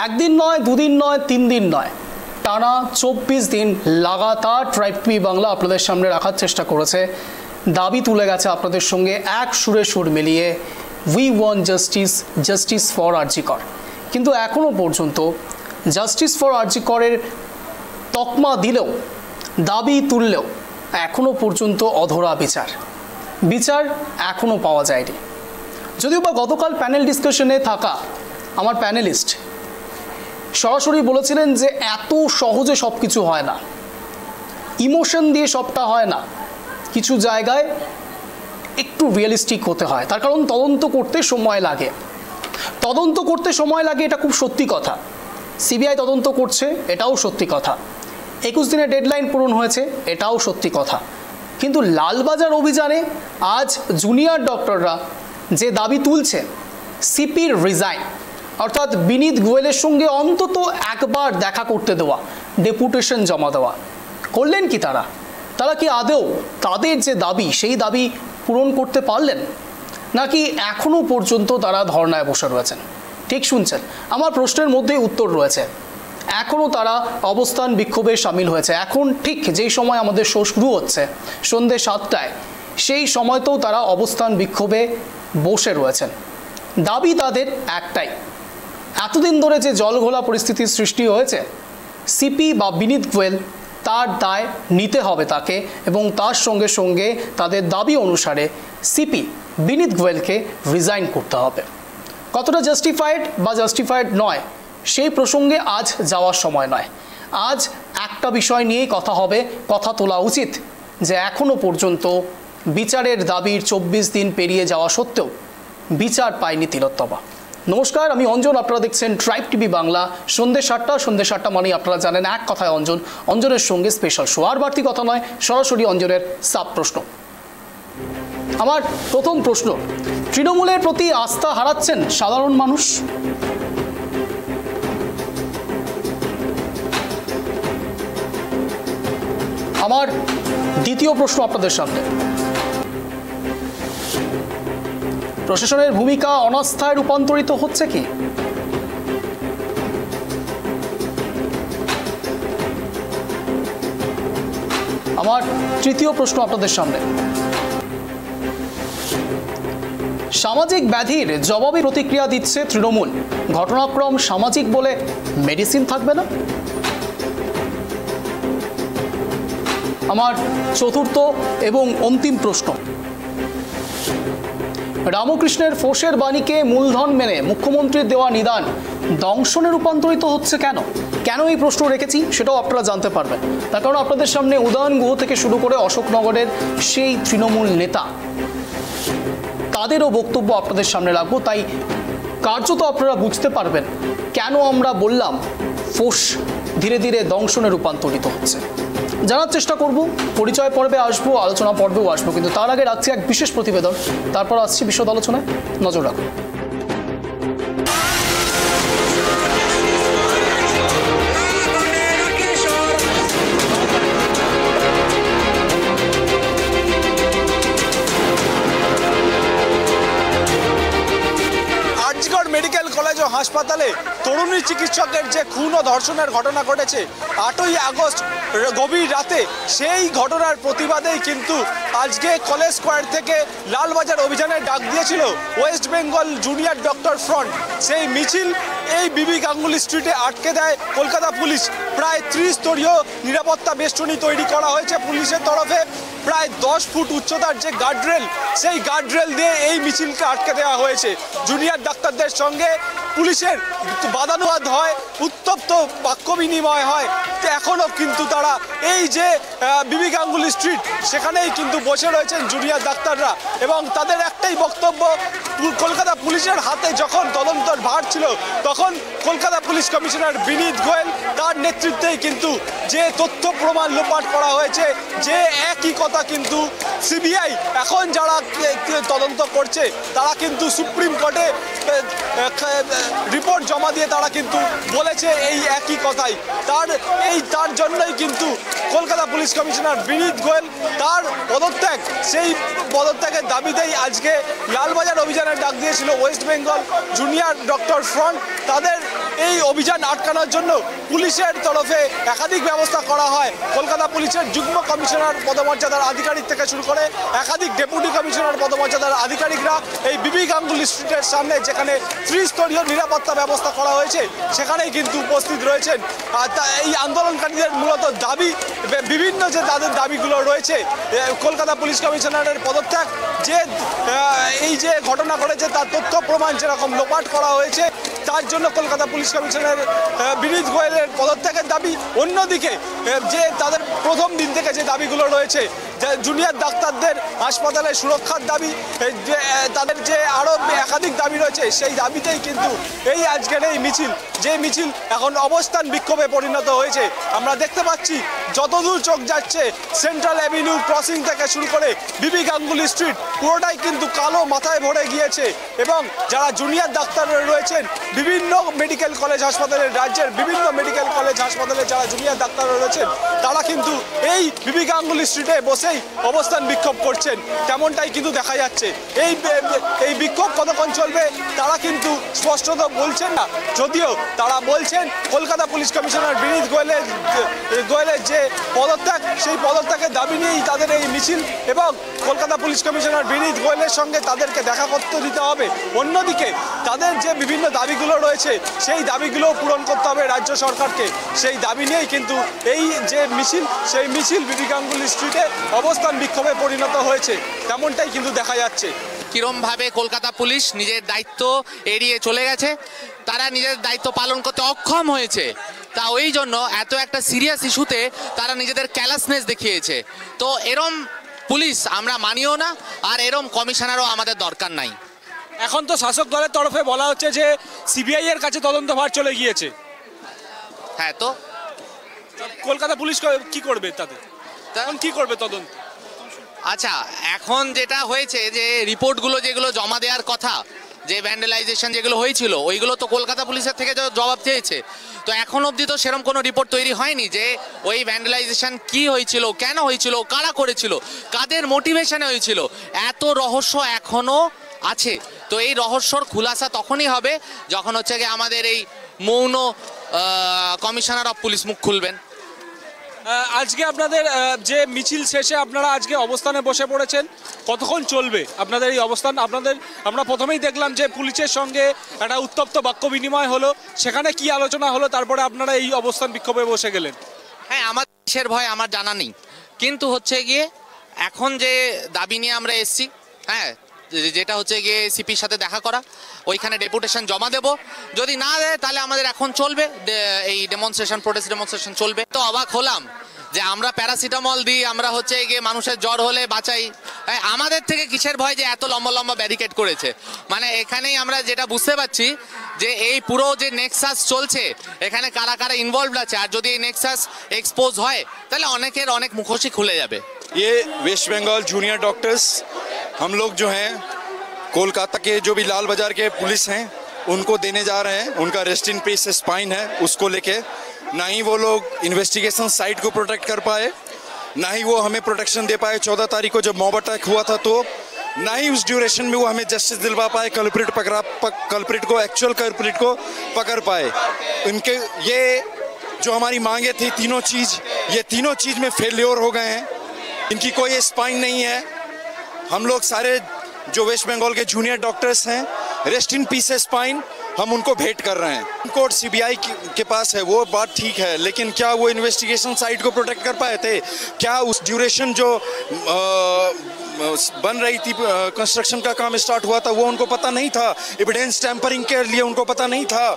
একদিন নয়, দুদিন নয়, 3 দিন নয়, টানা 24 দিন লাগাতার ট্রাইব টিভি বাংলা আপনাদের সামনে রাখার চেষ্টা করেছে। দাবি তুলে গেছে আপনাদের সঙ্গে এক সুরে সুর মিলিয়ে, we want justice, justice for RG Kar. কিন্তু এখনও পর্যন্ত জাস্টিস ফর আরজি করের তকমা দিলেও, দাবি তুললেও এখনও পর্যন্ত অধরা বিচার এখনও পাওয়া যায়নি। যদিও বা গতকাল প্যানেল ডিসকাশনে থাকা আমার প্যানেলিস্ট সরাসরি বলেছিলেন যে এত সহজে সব কিছু হয় না, ইমোশন দিয়ে সবটা হয় না, কিছু জায়গায় একটু রিয়েলিস্টিক হতে হয়। তার কারণ তদন্ত করতে সময় লাগে, এটা খুব সত্যি কথা। সিবিআই তদন্ত করছে, এটাও সত্যি কথা। 21 দিনের ডেডলাইন পূরণ হয়েছে, এটাও সত্যি কথা। কিন্তু লালবাজার অভিযানে আজ জুনিয়র ডক্টররা যে দাবি তুলছে, সিপির রিজাইন, অর্থাৎ বিনীত গোয়েলের সঙ্গে অন্তত একবার দেখা করতে দেওয়া, ডেপুটেশন জমা দেওয়া, করলেন কি তারা কি আদৌ তাদের যে দাবি সেই দাবি পূরণ করতে পারলেন, নাকি এখনও পর্যন্ত তারা ধর্নায় বসে রয়েছেন? ঠিক শুনছেন, আমার প্রশ্নের মধ্যেই উত্তর রয়েছে। এখনও তারা অবস্থান বিক্ষোভে সামিল হয়েছে। এখন ঠিক যেই সময় আমাদের শো শুরু হচ্ছে সন্ধ্যে 7টায়, সেই সময়তেও তারা অবস্থান বিক্ষোভে বসে রয়েছেন। দাবি তাদের একটাই, এতদিন ধরে যে জলঘোলা পরিস্থিতির সৃষ্টি হয়েছে, সিপি বা বিনীত গোয়েল তার দায় নিতে হবে তাকে, এবং তার সঙ্গে সঙ্গে তাদের দাবি অনুসারে সিপি বিনীত গোয়েলকে রিজাইন করতে হবে। কতটা জাস্টিফাইড বা জাস্টিফাইড নয় সেই প্রসঙ্গে আজ যাওয়ার সময় নয়। আজ একটা বিষয় নিয়েই কথা তোলা উচিত, যে এখনও পর্যন্ত বিচারের দাবির 24 দিন পেরিয়ে যাওয়া সত্ত্বেও বিচার পায়নি তিলোত্তমা। নমস্কার, আমি অঞ্জন, আপনারা দেখছেন ট্রাইব টিভি বাংলা। সন্ধ্যে 7টা মানেই আপনারা জানেন এক কথায় অঞ্জনের সঙ্গে স্পেশাল শো। আর বাড়তি কথা নয়, সরাসরি অঞ্জনের সাব প্রশ্ন। আমার প্রথম প্রশ্ন, তৃণমূলের প্রতি আস্থা হারাচ্ছেন সাধারণ মানুষ? আমার দ্বিতীয় প্রশ্ন আপনাদের সামনে, প্রশাসনের ভূমিকা অনাস্থায় রূপান্তরিত হচ্ছে কি? আমার তৃতীয় প্রশ্ন আপনাদের সামনে, সামাজিক ব্যাধির জবাবি প্রতিক্রিয়া দিচ্ছে তৃণমূল, ঘটনাক্রম সামাজিক বলে মেডিসিন থাকবে না? আমার চতুর্থ এবং অন্তিম প্রশ্ন, রামকৃষ্ণের ফোর্সের বাণীকে মূলধন মেনে মুখ্যমন্ত্রীর দেওয়া নিদান দংশনে রূপান্তরিত হচ্ছে কেন এই প্রশ্ন রেখেছি সেটাও আপনারা জানতে পারবেন। তার কারণ আপনাদের সামনে উদয়ন গুহ থেকে শুরু করে অশোকনগরের সেই তৃণমূল নেতা, তাদেরও বক্তব্য আপনাদের সামনে রাখবো। তাই কার্যত আপনারা বুঝতে পারবেন কেন আমরা বললাম ফোর্স ধীরে ধীরে দংশনে রূপান্তরিত হচ্ছে। জানার চেষ্টা করব, পরিচয় পর্বে আসবো, আলোচনা পর্বেও আসবো, কিন্তু তার আগে রাখছি এক বিশেষ প্রতিবেদন, তারপর আসছি বিশদ আলোচনায়। নজর রাখুন। মেডিকেল কলেজ ও হাসপাতালে তরুণী চিকিৎসকের যে খুন ও ধর্ষণের ঘটনা ঘটেছে 8ই আগস্ট গভীর রাতে, সেই ঘটনার প্রতিবাদেই কিন্তু আজকে কলেজ স্কোয়ার থেকে লালবাজার অভিযানের ডাক দিয়েছিল West Bengal junior doctor front. সেই মিছিল এই বিবি গাঙ্গুলি স্ট্রিটে আটকে দেয় কলকাতা পুলিশ। প্রায় 30 স্তরীয় নিরাপত্তা বেষ্টনী তৈরি করা হয়েছে পুলিশের তরফে। প্রায় 10 ফুট উচ্চতার যে গার্ডরেল, সেই গার্ডরেল দিয়ে এই মিছিলকে আটকে দেওয়া হয়েছে। জুনিয়র ডাক্তারদের সঙ্গে পুলিশের বাদানুবাদ হয়, উত্তপ্ত বাক্য বিনিময় হয়। এখনও কিন্তু তারা এই যে বিবি গাঙ্গুলি স্ট্রিট, সেখানেই কিন্তু বসে রয়েছেন জুনিয়র ডাক্তাররা, এবং তাদের একটাই বক্তব্য, কলকাতা পুলিশের হাতে যখন তদন্তের ভার ছিল তখন কলকাতা পুলিশ কমিশনার বিনীত গোয়েল, তার নেতৃত্বেই কিন্তু যে তথ্য প্রমাণ লোপাট করা হয়েছে, যে একই কথা কিন্তু সিবিআই এখন যারা তদন্ত করছে তারা কিন্তু সুপ্রিম কোর্টে রিপোর্ট জমা দিয়ে তারা কিন্তু বলেছে এই একই কথাই। তার জন্যই কিন্তু কলকাতা পুলিশ কমিশনার বিনীত গোয়েল তার পদত্যাগ, সেই পদত্যাগের দাবিতেই আজকে লালবাজার অভিযানের ডাক দিয়েছিল West Bengal junior doctor front. তাদের এই অভিযান আটকানোর জন্য পুলিশের তরফে একাধিক ব্যবস্থা করা হয়। কলকাতা পুলিশের যুগ্ম কমিশনার পদমর্যাদার আধিকারিক থেকে শুরু করে একাধিক ডেপুটি কমিশনার পদমর্যাদার আধিকারিকরা এই বিবি গাঙ্গুলি স্ট্রিটের সামনে, যেখানে ত্রিস্তরীয় নিরাপত্তা ব্যবস্থা করা হয়েছে, সেখানেই কিন্তু উপস্থিত রয়েছেন। আর এই আন্দোলনকারীদের মূলত দাবি, বিভিন্ন যে তাদের দাবিগুলো রয়েছে, কলকাতা পুলিশ কমিশনারের পদত্যাগ, যে এই যে ঘটনা ঘটেছে তার তথ্য প্রমাণ যেরকম লোপাট করা হয়েছে, তার জন্য কলকাতা পুলিশ কমিশনার বিনীত গোয়েলের পদত্যাগের দাবি। অন্যদিকে যে তাদের প্রথম দিন থেকে যে দাবিগুলো রয়েছে, জুনিয়র ডাক্তারদের হাসপাতালে সুরক্ষার দাবি, তাদের যে আরও একাধিক দাবি রয়েছে, সেই দাবিতেই কিন্তু এই আজকের এই মিছিল, যে মিছিল এখন অবস্থান বিক্ষোভে পরিণত হয়েছে। আমরা দেখতে পাচ্ছি যতদূর চোখ যাচ্ছে, সেন্ট্রাল অ্যাভিনিউ ক্রসিং থেকে শুরু করে বিবি গাঙ্গুলি স্ট্রিট পুরোটাই কিন্তু কালো মাথায় ভরে গিয়েছে। এবং যারা জুনিয়র ডাক্তাররা রয়েছেন বিভিন্ন মেডিকেল কলেজ হাসপাতালের, রাজ্যের বিভিন্ন মেডিকেল কলেজ হাসপাতালে যারা জুনিয়র ডাক্তাররা রয়েছেন, তারা কিন্তু এই বিবি গাঙ্গুলি স্ট্রিটে বসেই অবস্থান বিক্ষোভ করছেন, তেমনটাই কিন্তু দেখা যাচ্ছে। এই বিক্ষোভ কতক্ষণ চলবে তারা কিন্তু স্পষ্টত বলছেন না, যদিও তারা বলছেন কলকাতা পুলিশ কমিশনার বিনীত গোয়েলের যে পদত্যাগ, সেই পদত্যাগের দাবি নিয়েই তাদের এই মিছিল, এবং কলকাতা পুলিশ কমিশনার বিনীত গোয়েলের সঙ্গে তাদেরকে দেখা করতে দিতে হবে। অন্যদিকে তাদের যে বিভিন্ন দাবিগুলো রয়েছে, সেই দাবিগুলো পূরণ করতে হবে রাজ্য সরকারকে। সেই দাবি নিয়েই কিন্তু এই যে মিছিল, সেই মিছিল বিবি গাঙ্গুলি স্ট্রিটে অবস্থান বিক্ষোভে পরিণত হয়েছে, তেমনটাই কিন্তু দেখা যাচ্ছে। কিরমভাবে কলকাতা পুলিশ নিজের দায়িত্ব এড়িয়ে চলে গেছে, তারা নিজের দায়িত্ব পালন করতে অক্ষম হয়েছে, তা ওই জন্য এত একটা সিরিয়াস ইস্যুতে তারা নিজেদের ক্যালাসনেস দেখিয়েছে। তো এরম পুলিশ আমরা মানিও না, আর এরম কমিশনারও আমাদের দরকার নাই। এখন তো শাসক দলের তরফে বলা হচ্ছে যে সিবিআই এর কাছে তদন্তভার চলে গিয়েছে। হ্যাঁ, তো কলকাতা পুলিশ কি করবে তাতে? এখন কি করবে তদন্ত? আচ্ছা, এখন যেটা হয়েছে যে রিপোর্টগুলো যেগুলো জমা দেওয়ার কথা, যে ভ্যান্ডালাইজেশন যেগুলো হয়েছিল, ওইগুলো তো কলকাতা পুলিশের থেকে জবাব চেয়েছে। তো এখন অবধি তো সেরকম কোনো রিপোর্ট তৈরি হয়নি যে ওই ভ্যান্ডালাইজেশন কি হয়েছিল, কেন হয়েছিল, কারা করেছিল, কাদের মোটিভেশনে হয়েছিল, এত রহস্য এখনও আছে। তো এই রহস্যর খুলাসা তখনই হবে যখন হচ্ছে গিয়ে আমাদের এই মৌন কমিশনার অফ পুলিশ মুখ খুলবেন। আজকে আপনাদের যে মিছিল শেষে আপনারা আজকে অবস্থানে বসে পড়েছেন, কতক্ষণ চলবে আপনাদের এই অবস্থান? আমরা প্রথমেই দেখলাম যে পুলিশের সঙ্গে একটা উত্তপ্ত বাক্য বিনিময় হলো, সেখানে কি আলোচনা হলো, তারপরে আপনারা এই অবস্থান বিক্ষোভে বসে গেলেন। হ্যাঁ, আমার দেশের ভয় আমার জানা নেই, কিন্তু হচ্ছে গিয়ে এখন যে দাবি নিয়ে আমরা এসছি, হ্যাঁ, যেটা হচ্ছে গিয়ে সিপির সাথে দেখা করা, ওইখানে ডেপুটেশন জমা দেব। যদি না দেয় তাহলে আমাদের এখন চলবে এই ডেমনস্ট্রেশন, প্রোটেস্ট ডেমনস্ট্রেশন চলবে। তো অবাক হলাম যে আমরা প্যারাসিটামল দিই, আমরা হচ্ছে গিয়ে মানুষের জ্বর হলে বাঁচাই, আমাদের থেকে কিসের ভয় যে এত লম্বা লম্বা ব্যারিকেড করেছে? মানে এখানেই আমরা যেটা বুঝতে পারছি যে এই পুরো যে নেক্সাস চলছে, এখানে কারা কারা ইনভলভড আছে, আর যদি এই নেক্সাস এক্সপোজ হয় তাহলে অনেকের অনেক মুখোশই খুলে যাবে। ये वेस्ट बंगाल जूनियर डॉक्टर्स, हम लोग जो हैं कोलकाता के जो भी लाल बाजार के पुलिस हैं उनको देने जा रहे हैं। उनका रेस्ट इन पीस स्पाइन है, उसको लेके ना ही वो लोग इन्वेस्टिगेशन साइट को प्रोटेक्ट कर पाए, ना ही वो हमें प्रोटेक्शन दे पाए 14 तारीख को जब मॉब अटैक हुआ था, तो ना ही उस ड्यूरेशन में वो हमें जस्टिस दिलवा पाए, कल्प्रिट को, एक्चुअल कल्प्रिट को पकड़ पाए। उनके ये जो हमारी मांगे थी ये तीनों चीज़ में फेल्योर हो गए हैं। इनकी कोई स्पाइन नहीं है। हम लोग सारे जो वेस्ट बंगाल के जूनियर डॉक्टर्स हैं, रेस्ट इन पीस स्पाइन हम उनको भेंट कर रहे हैं। कोर्ट सीबीआई के पास है, वो बात ठीक है, लेकिन क्या वो इन्वेस्टिगेशन साइट को प्रोटेक्ट कर पाए थे? क्या उस ड्यूरेशन जो बन रही थी, कंस्ट्रक्शन का काम स्टार्ट हुआ था, वो उनको पता नहीं था? एविडेंस टैंपरिंग के लिए उनको पता नहीं था?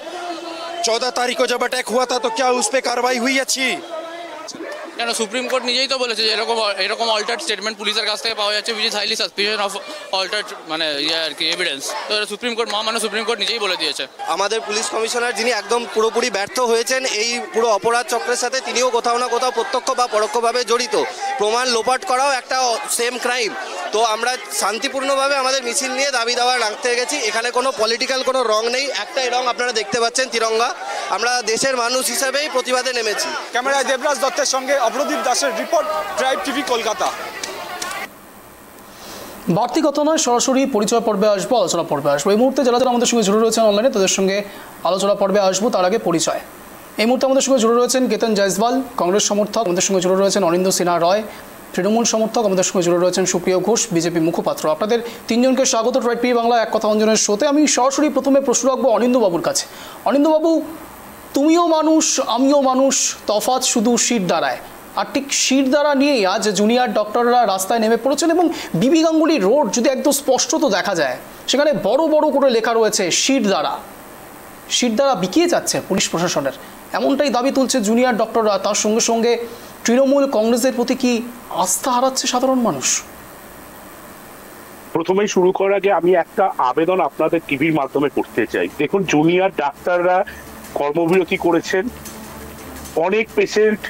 14 तारीख को जब अटैक हुआ था तो क्या उस पर कार्रवाई हुई अच्छी? কেন সুপ্রিম কোর্ট নিজেই তো বলেছে যে এরকম অল্টার্ড স্টেটমেন্ট পুলিশের কাছ থেকে পাওয়া যাচ্ছে, which is highly suspicion of altered মানে আর কি এভিডেন্স। তো সুপ্রিম কোর্ট মহামান্য সুপ্রিম কোর্ট নিজেই বলে দিয়েছে। আমাদের পুলিশ কমিশনার যিনি একদম পুরোপুরি ব্যর্থ হয়েছেন এই পুরো অপরাধ চক্রের সাথে, তিনিও কোথাও না কোথাও প্রত্যক্ষ বা পরোক্ষভাবে জড়িত। প্রমাণ লোপাট করাও একটা সেম ক্রাইম। তো আমরা শান্তিপূর্ণভাবে আমাদের মিছিল নিয়ে দাবি দাওয়া রাখতে গেছি। এখানে কোনো পলিটিক্যাল কোনো রং নেই, একটাই রং আপনারা দেখতে পাচ্ছেন, তিরঙ্গা। আমরা দেশের মানুষ হিসাবেই প্রতিবাদে নেমেছি। ক্যামেরায় দেবরাজ দত্তের সঙ্গে অভ্রদীপ দাসের রিপোর্ট, ট্রাইব টিভি, কলকাতা। বাড়তি কথা নয়, সরাসরি পরিচয় পর্বে আসবো, আলোচনা পর্বে আসবো। এই মুহূর্তে যারা যারা আমাদের সঙ্গে জুড়ে রয়েছেন অনলাইনে তাদের সঙ্গে আলোচনা পর্বে আসবো। তার আগে পরিচয়। এই মুহূর্তে আমাদের সঙ্গে জুড়ে রয়েছেন কেতন জয়সওয়াল, কংগ্রেস সমর্থক। আমাদের সঙ্গে জুড়ে রয়েছেন অনিন্দ্য সিনহা রয়, তৃণমূল সমর্থক। আমাদের সঙ্গে জুড়ে রয়েছেন সুপ্রিয় ঘোষ, বিজেপি মুখপাত্র। আপনাদের তিনজনকে স্বাগত ট্রাইড টিভি বাংলা এক কথা অঞ্জনের শোতে। আমি সরাসরি প্রথমে প্রশ্ন রাখবো অনিন্দ্যবাবুর কাছে। অনিন্দ্যবাবু, তুমিও মানুষ, আমিও মানুষ, তফাৎ শুধু শিরদাঁড়ায়। আর ঠিক শিরদাঁড়া নিয়েই আজ জুনিয়র ডক্টররা রাস্তায় নেমে পড়েছেন এবং বিবি গাঙ্গুলি রোড যদি একদম স্পষ্টত দেখা যায়, সেখানে বড় বড় করে লেখা রয়েছে শিরদাঁড়া। শিরদাঁড়া বিকিয়ে যাচ্ছে পুলিশ প্রশাসনের, এমনটাই দাবি তুলছে জুনিয়র ডক্টররা। তার সঙ্গে সঙ্গে তৃণমূল কংগ্রেসের প্রতি কি আস্থা হারাচ্ছে সাধারণ মানুষ? প্রথমেই শুরু করার আগে আমি একটা আবেদন আপনাদের টিভির মাধ্যমে করতে চাই। দেখুন, জুনিয়র ডাক্তাররা কর্মবিরতি করেছেন, অনেক পেশেন্ট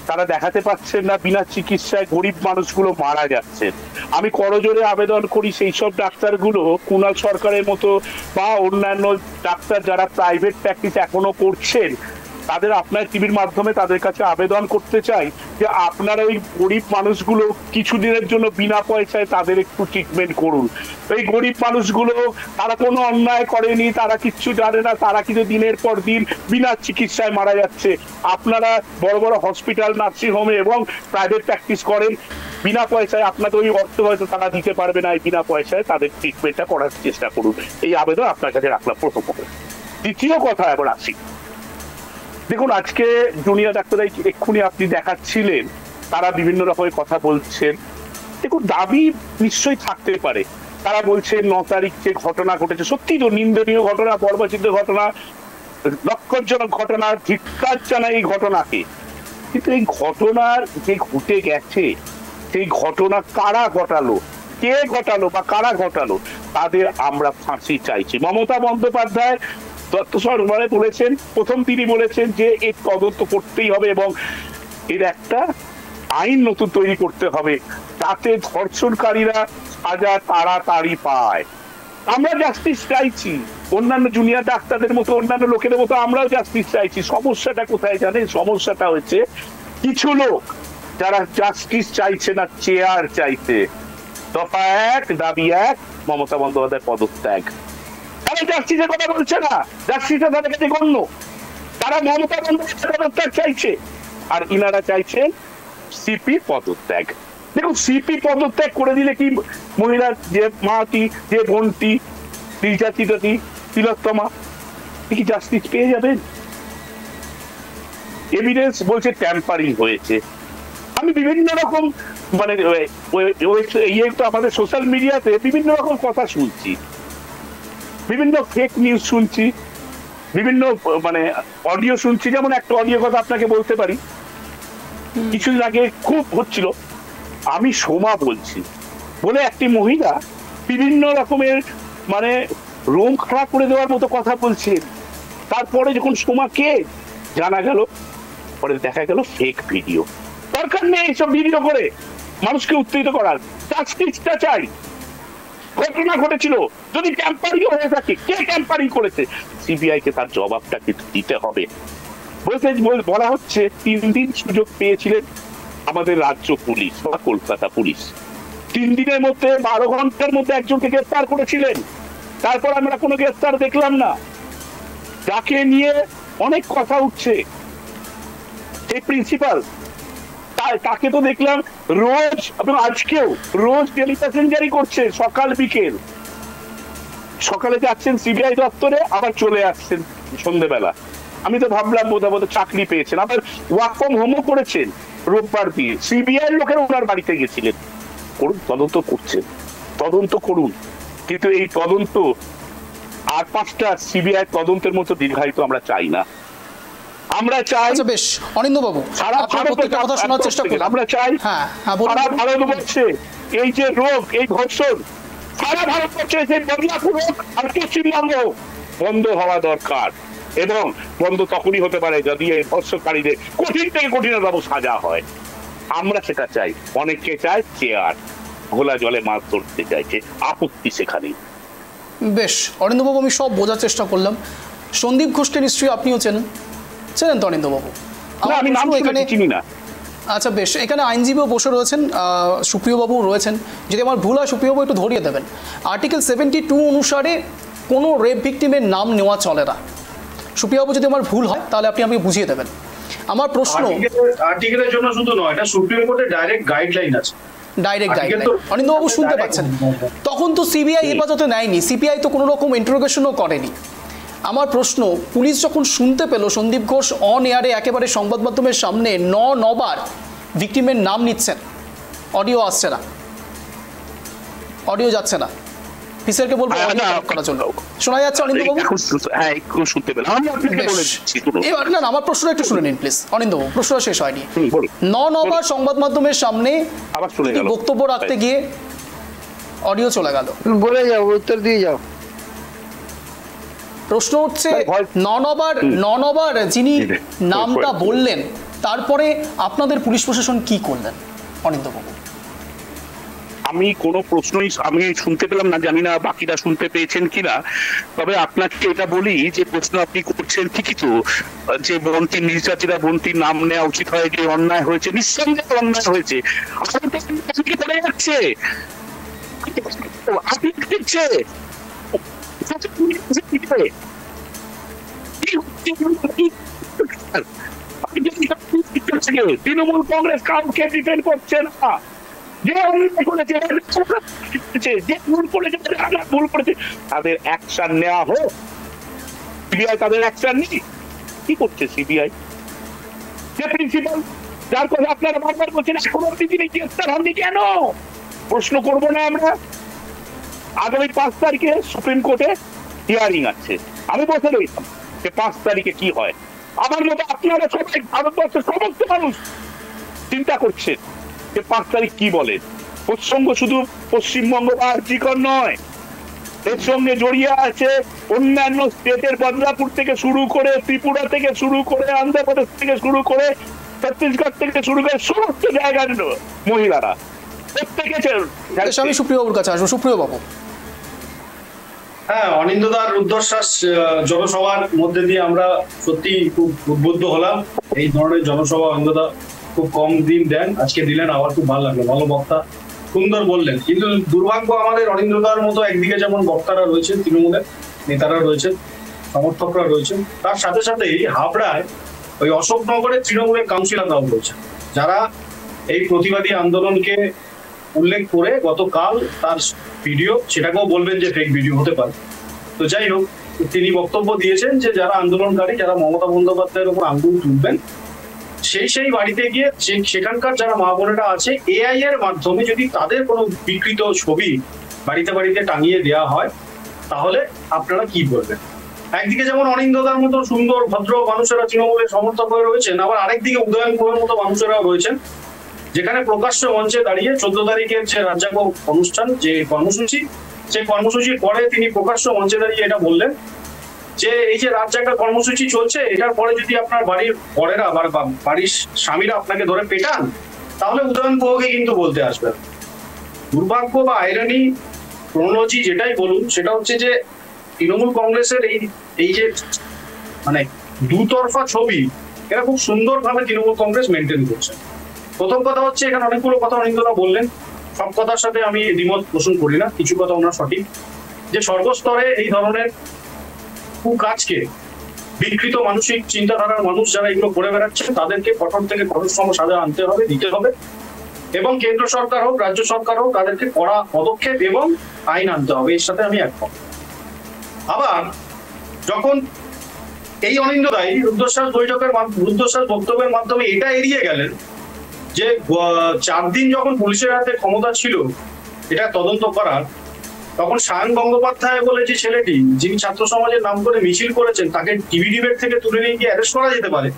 তারা দেখাতে পাচ্ছেন না, বিনা চিকিৎসায় গরিব মানুষগুলো মারা যাচ্ছেন। আমি করজোরে আবেদন করি সেই সব ডাক্তারগুলো, কুণাল সরকারের মতো বা অন্যান্য ডাক্তার যারা প্রাইভেট প্র্যাকটিস এখনো করছেন, তাদের আপনার টিভির মাধ্যমে তাদের কাছে আবেদন করতে চাই যে আপনারা ওই গরিব মানুষগুলো কিছুদিনের জন্য বিনা পয়সায় তাদের একটু ট্রিটমেন্ট করুন। এই গরিব মানুষগুলো তারা কোনো অন্যায় করেনি, তারা কিচ্ছু জানে না, তারা কিন্তু দিনের পর দিন বিনা চিকিৎসায় মারা যাচ্ছে। আপনারা বড় বড় হসপিটাল, নার্সিংহোমে এবং প্রাইভেট প্র্যাকটিস করেন, বিনা পয়সায় আপনাদের ওই অর্থ হয়তো তারা দিতে পারবে না, এই বিনা পয়সায় তাদের ট্রিটমেন্টটা করার চেষ্টা করুন। এই আবেদন আপনার কাছে রাখলাম প্রথম কথা। দ্বিতীয় কথা এবার আসি। দেখুন, আজকে জুনিয়র ডাক্তাররা এক্ষুনি আপনি দেখাচ্ছিলেন, তারা বিভিন্ন রকমের কথা বলছেন। দেখুন, দাবি নিশ্চয়ই থাকতে পারে। তারা বলছে 9 তারিখ যে ঘটনা ঘটেছে সত্যি তো নিন্দনীয় ঘটনা, বর্বরচিত ঘটনা, লক্ষণজনক ঘটনা, ধিক্কার জানায় এই ঘটনাকে। কিন্তু এই ঘটনার যে ঘটে গেছে, সেই ঘটনা কারা ঘটালো, কে ঘটালো বা কারা ঘটালো, তাদের আমরা ফাঁসি চাইছি। মমতা বন্দ্যোপাধ্যায় তথ্য সরবরাহে বলেছেন, প্রথম তিনি বলেছেন যে এর তদন্ত করতেই হবে এবং এর একটা আইন নতুন তৈরি করতে হবে যাতে ধর্ষণকারীরা সাজা তাড়াতাড়ি পায়। আমরা জাস্টিস চাইছি, অন্যান্য জুনিয়র ডাক্তারদের মতো, অন্যান্য লোকেদের মতো আমরাও জাস্টিস চাইছি। সমস্যাটা কোথায় জানেন? সমস্যাটা হচ্ছে কিছু লোক যারা জাস্টিস চাইছে না, চেয়ার চাইছে। দফা 1, দাবি 1, মমতা বন্দ্যোপাধ্যায় পদত্যাগ। তারা জাস্টিসের কথা বলছে না, জাস্টিসটা তাদের কাছে গণ্য। তারা মমতা বন্দ্যোপাধ্যায় পদত্যাগ চাইছে, আর ইনারা চাইছেন সিপি পদত্যাগ। দেখুন, সিপি পদত্যাগ করে দিলে কি মহিলার যে মাটি, যে বোনটি নির্যাতিত তিলোত্তমা, কি জাস্টিস পেয়ে যাবেন? এভিডেন্স বলছে ট্যাম্পারিং হয়েছে। আমি বিভিন্ন রকম মানে আমাদের সোশ্যাল মিডিয়াতে বিভিন্ন রকম কথা শুনছি, বিভিন্ন ফেক নিউজ শুনছি, বিভিন্ন মানে অডিও শুনছি। যেমন একটা অডিও কথা আপনাকে বলতে পারি, কিছুদিন আগে খুব হচ্ছিল, আমি সোমা বলছি বলে একটি মহিলা বিভিন্ন রকমের মানে রোম খারাপ করে দেওয়ার মতো কথা বলছেন। তারপরে যখন সোমাকে জানা গেল, পরে দেখা গেল ফেক ভিডিও। দরকার নেই এইসব ভিডিও করে মানুষকে উত্তেজিত করার। জাস্টিসটা চাই। ঘটনা ঘটেছিল, যদি ট্যাম্পারিং হয়ে থাকে, কে ট্যাম্পারিং করেছে, সিবিআই কে তার জবাবটা কিন্তু দিতে হবে। বলা হচ্ছে 3 দিন সুযোগ পেয়েছিলেন আমাদের রাজ্য পুলিশ বা কলকাতা পুলিশ। 3 দিনের মধ্যে 12 ঘন্টার মধ্যে একজনকে গ্রেফতার করেছিলেন। তারপর আমরা কোনো গ্রেফতার দেখলাম না। যাকে নিয়ে অনেক কথা উঠছে, সেই প্রিন্সিপাল, তাকে তো দেখলাম রোজ এবং আজকেও রোজ ডেলি প্যাসেঞ্জারি করছে, সকাল বিকেল। সকালে যাচ্ছেন সিবিআই দপ্তরে, আবার চলে আসছেন সন্ধ্যেবেলা। আমি তো ভাবলাম বোধহয় চাকরি পেয়েছেন। আবার ওয়ার্ক ফ্রম হোমও করেছেন রোববার দিয়ে। সিবিআই লোকেরা ওনার বাড়িতে গেছিলেন। করুন, তদন্ত করছেন, তদন্ত করুন, কিন্তু এই তদন্ত আর 5টা সিবিআই তদন্তের মতো দীর্ঘায়িত আমরা চাই না। আমরা চাই, বেশ অনিন্দ্যবাবু, কথা শোনার চেষ্টা করুন। আমরা চাই সারা ভারতবর্ষে এই যে রোগ, এই ধর্ষণ, সারা ভারতবর্ষে যে বদলাপুর হোক আর পশ্চিমবঙ্গ বন্ধ হওয়া দরকার। এবং বন্ধ তখনই হতে পারে যদি এই ধর্ষণকারীদের কঠিন থেকে কঠিনতম সাজা হয়। আমরা সেটা চাই। অনেকে চায় চেয়ার, ঘোলা জলে মাছ ধরতে চাইছে, আপত্তি সেখানেই। বেশ অনিন্দ্যবাবু, আমি সব বোঝার চেষ্টা করলাম। সন্দীপ ঘোষকে নিশ্চয়ই আপনিও চেনেন তো অনিন্দ্যবাবু? আমি নাম এখানে চিনি না। আচ্ছা বেশ, এখানে আইনজীবীও বসে রয়েছেন, সুপ্রিয়বাবু রয়েছেন। যদি আমার ভুল হয় সুপ্রিয়বাবু একটু ধরিয়ে দেবেন। আর্টিকেল 72 অনুসারে কোনো রেপ ভিকটিমের নাম নেওয়া চলে না। সুপ্রিয়বাবু যদি আমার ভুল হয় তাহলে আপনি আমাকে বুঝিয়ে দেবেন। আমার প্রশ্ন, আর্টিকেলের জন্য শুধু নয়, এটা সুপ্রিম কোর্টের ডাইরেক্ট গাইডলাইন আছে। ডাইরেক্ট গাইডলাইন অনিন্দ্যবাবু শুনতে পাচ্ছেন? তখন তো সিবিআই হেফাজতে নেয়নি, সিপিআই তো কোনো রকম ইন্টারোগেশনও করেনি। আমার প্রশ্ন, পুলিশ যখন শুনতে পেল সন্দীপ ঘোষ অন এয়ারে একেবারে সংবাদ মাধ্যমের সামনে নবার ভিকটিমের নাম নিচ্ছেন, অডিও আসছে না, অডিও যাচ্ছে না, অফিসারকে বলবো করার জন্য। শোনা যাচ্ছে অনিন্দ্যবাবু? হ্যাঁ, একটু শুনতে পেলাম। আমি আপনাকে বলেছি এবার না, আমার প্রশ্নটা একটু শুনে নিন প্লিজ অনিন্দ্যবাবু, প্রশ্নটা শেষ হয়নি। নবার সংবাদ মাধ্যমের সামনে আবার চলে গেল, বক্তব্য রাখতে গিয়ে অডিও চলে গেল। বলে যাও, উত্তর দিয়ে যাও। প্রশ্ন হচ্ছে নবার যিনি নামটা বললেন, তারপরে আপনাদের পুলিশ প্রশাসন কি করলেন অনিন্দ্যবাবু? আমি কোনো প্রশ্নই আমি শুনতে পেলাম না, জানি না বাকিরা শুনতে পেয়েছেন কিনা। তবে আপনাকে এটা বলি যে প্রশ্ন আপনি করছেন ঠিকই তো, যে বন্তি নির্যাতিতা বন্তির নাম নেওয়া উচিত হয়, যে অন্যায় হয়েছে, নিঃসন্দেহে অন্যায় হয়েছে। করে যাচ্ছে তৃণমূল কংগ্রেস কাউকে ডিফেন্ড করছে না। যে ভুল করেছে তাদের অ্যাকশন নেওয়া হোক। সিবিআই তাদের অ্যাকশন নেই, কি করছে সিবিআই? যে প্রিন্সিপাল যার কথা আপনারা বারবার বলছেন এখনো অব্দি তিনি গ্রেফতার হননি কেন? প্রশ্ন করবো না আমরা? আগামী 5 তারিখে সুপ্রিম কোর্টে হিয়ারিং আছে, আমি বসে রয়েছিলাম যে 5 তারিখে কি হয়। আমার মতো আপনারা সবাই ভারতবর্ষের সমস্ত মানুষ চিন্তা করছেন যে 5 তারিখ কি বলে। প্রসঙ্গ শুধু পশ্চিমবঙ্গ বা আরজিকর নয়, এর সঙ্গে জড়িয়ে আছে অন্যান্য স্টেটের, বদলাপুর থেকে শুরু করে, ত্রিপুরা থেকে শুরু করে, অন্ধ্রপ্রদেশ থেকে শুরু করে, ছত্তিশগড় থেকে শুরু করে সমস্ত জায়গার মহিলারা প্রত্যেকে। আমি সুপ্রিয়বাবুর কাছে আসবো। সুপ্রিয়বাবু, হ্যাঁ, অনিন্দ্যদার রুদ্ধশ্বাস জনসভার মধ্যে দিয়ে আমরা সত্যি খুব উদ্বুদ্ধ হলাম। এই ধরনের জনসভা অনিন্দ্যদা খুব কম দিন দেন, আজকে দিলেন, আমার খুব ভালো লাগলো। ভালো বক্তা, সুন্দর বললেন। কিন্তু দুর্ভাগ্য আমাদের অনিন্দ্যদার মতো একদিকে যেমন বক্তারা রয়েছেন, তৃণমূলের নেতারা রয়েছেন, সমর্থকরা রয়েছেন, তার সাথে সাথেই হাবড়ায় ওই অশোকনগরের তৃণমূলের কাউন্সিলররাও রয়েছেন, যারা এই প্রতিবাদী আন্দোলনকে উল্লেখ করে গতকাল তার ভিডিও, সেটাকেও বলবেন যে ফেক ভিডিও হতে পারে। তো যাই হোক, তিনি বক্তব্য দিয়েছেন যে যারা আন্দোলনকারী, যারা মমতা বন্দ্যোপাধ্যায়ের উপর আঙ্গুল তুলবেন, সেই বাড়িতে গিয়ে সেখানকার যারা মা বোনেরা আছে, এআই এর মাধ্যমে যদি তাদের কোনো বিকৃত ছবি বাড়িতে বাড়িতে টাঙিয়ে দেওয়া হয়, তাহলে আপনারা কি বলবেন? একদিকে যেমন অনিন্দ্যদার মতো সুন্দর ভদ্র মানুষেরা তৃণমূলের সমর্থক হয়ে রয়েছেন, আবার আরেকদিকে উদয়নপুরের মতো মানুষেরাও রয়েছেন, যেখানে প্রকাশ্য মঞ্চে দাঁড়িয়ে 14 তারিখের যে রাজ্জাঙ্গ অনুষ্ঠান, যে কর্মসূচি, সেই কর্মসূচির পরে তিনি প্রকাশ্য মঞ্চে দাঁড়িয়ে এটা বললেন যে এই যে রাজ্জাঙ্গ কর্মসূচি চলছে, এটার পরে যদি আপনার বাড়ির বরেরা বা বাড়ির স্বামীরা আপনাকে ধরে পেটান, তাহলে উদয়নপুরকে কিন্তু বলতে আসবেন। দুর্ভাগ্য বা আইরানি, ক্রোনোলজি যেটাই বলুন, সেটা হচ্ছে যে তৃণমূল কংগ্রেসের এই যে মানে দুতরফা ছবি, এটা খুব সুন্দরভাবে তৃণমূল কংগ্রেস মেনটেন করছে। প্রথম কথা হচ্ছে, এখানে অনেকগুলো কথা অনিন্দ্যদা বললেন, সব কথার সাথে আমি দ্বিমত পোষণ করি না, কিছু কথা ওনার সঠিক, যে সর্বস্তরে এই ধরনের কুকাজকে, বিকৃত মানসিক চিন্তাধারার মানুষ যারা এগুলো করে বেড়াচ্ছে, তাদেরকে কঠোর থেকে কঠোরতম সাজা আনতে হবে, দিতে হবে, এবং কেন্দ্র সরকার হোক, রাজ্য সরকার হোক, তাদেরকে কড়া পদক্ষেপ এবং আইন আনতে হবে, এর সাথে আমি একমত। আবার যখন এই অনিন্দ্যদাই রুদ্ধশ্বাস বক্তব্যের মাধ্যমে এটা এড়িয়ে গেলেন যে 4 দিন যখন পুলিশের হাতে ক্ষমতা ছিল এটা তদন্ত করার, তখন সায়ন গঙ্গোপাধ্যায় বলে যে ছেলেটি, যিনি ছাত্র সমাজের নাম করে মিছিল করেছেন, তাকে টিভি ডিবেট থেকে তুলে নিয়ে গিয়ে অ্যারেস্ট করা যেতে পারে।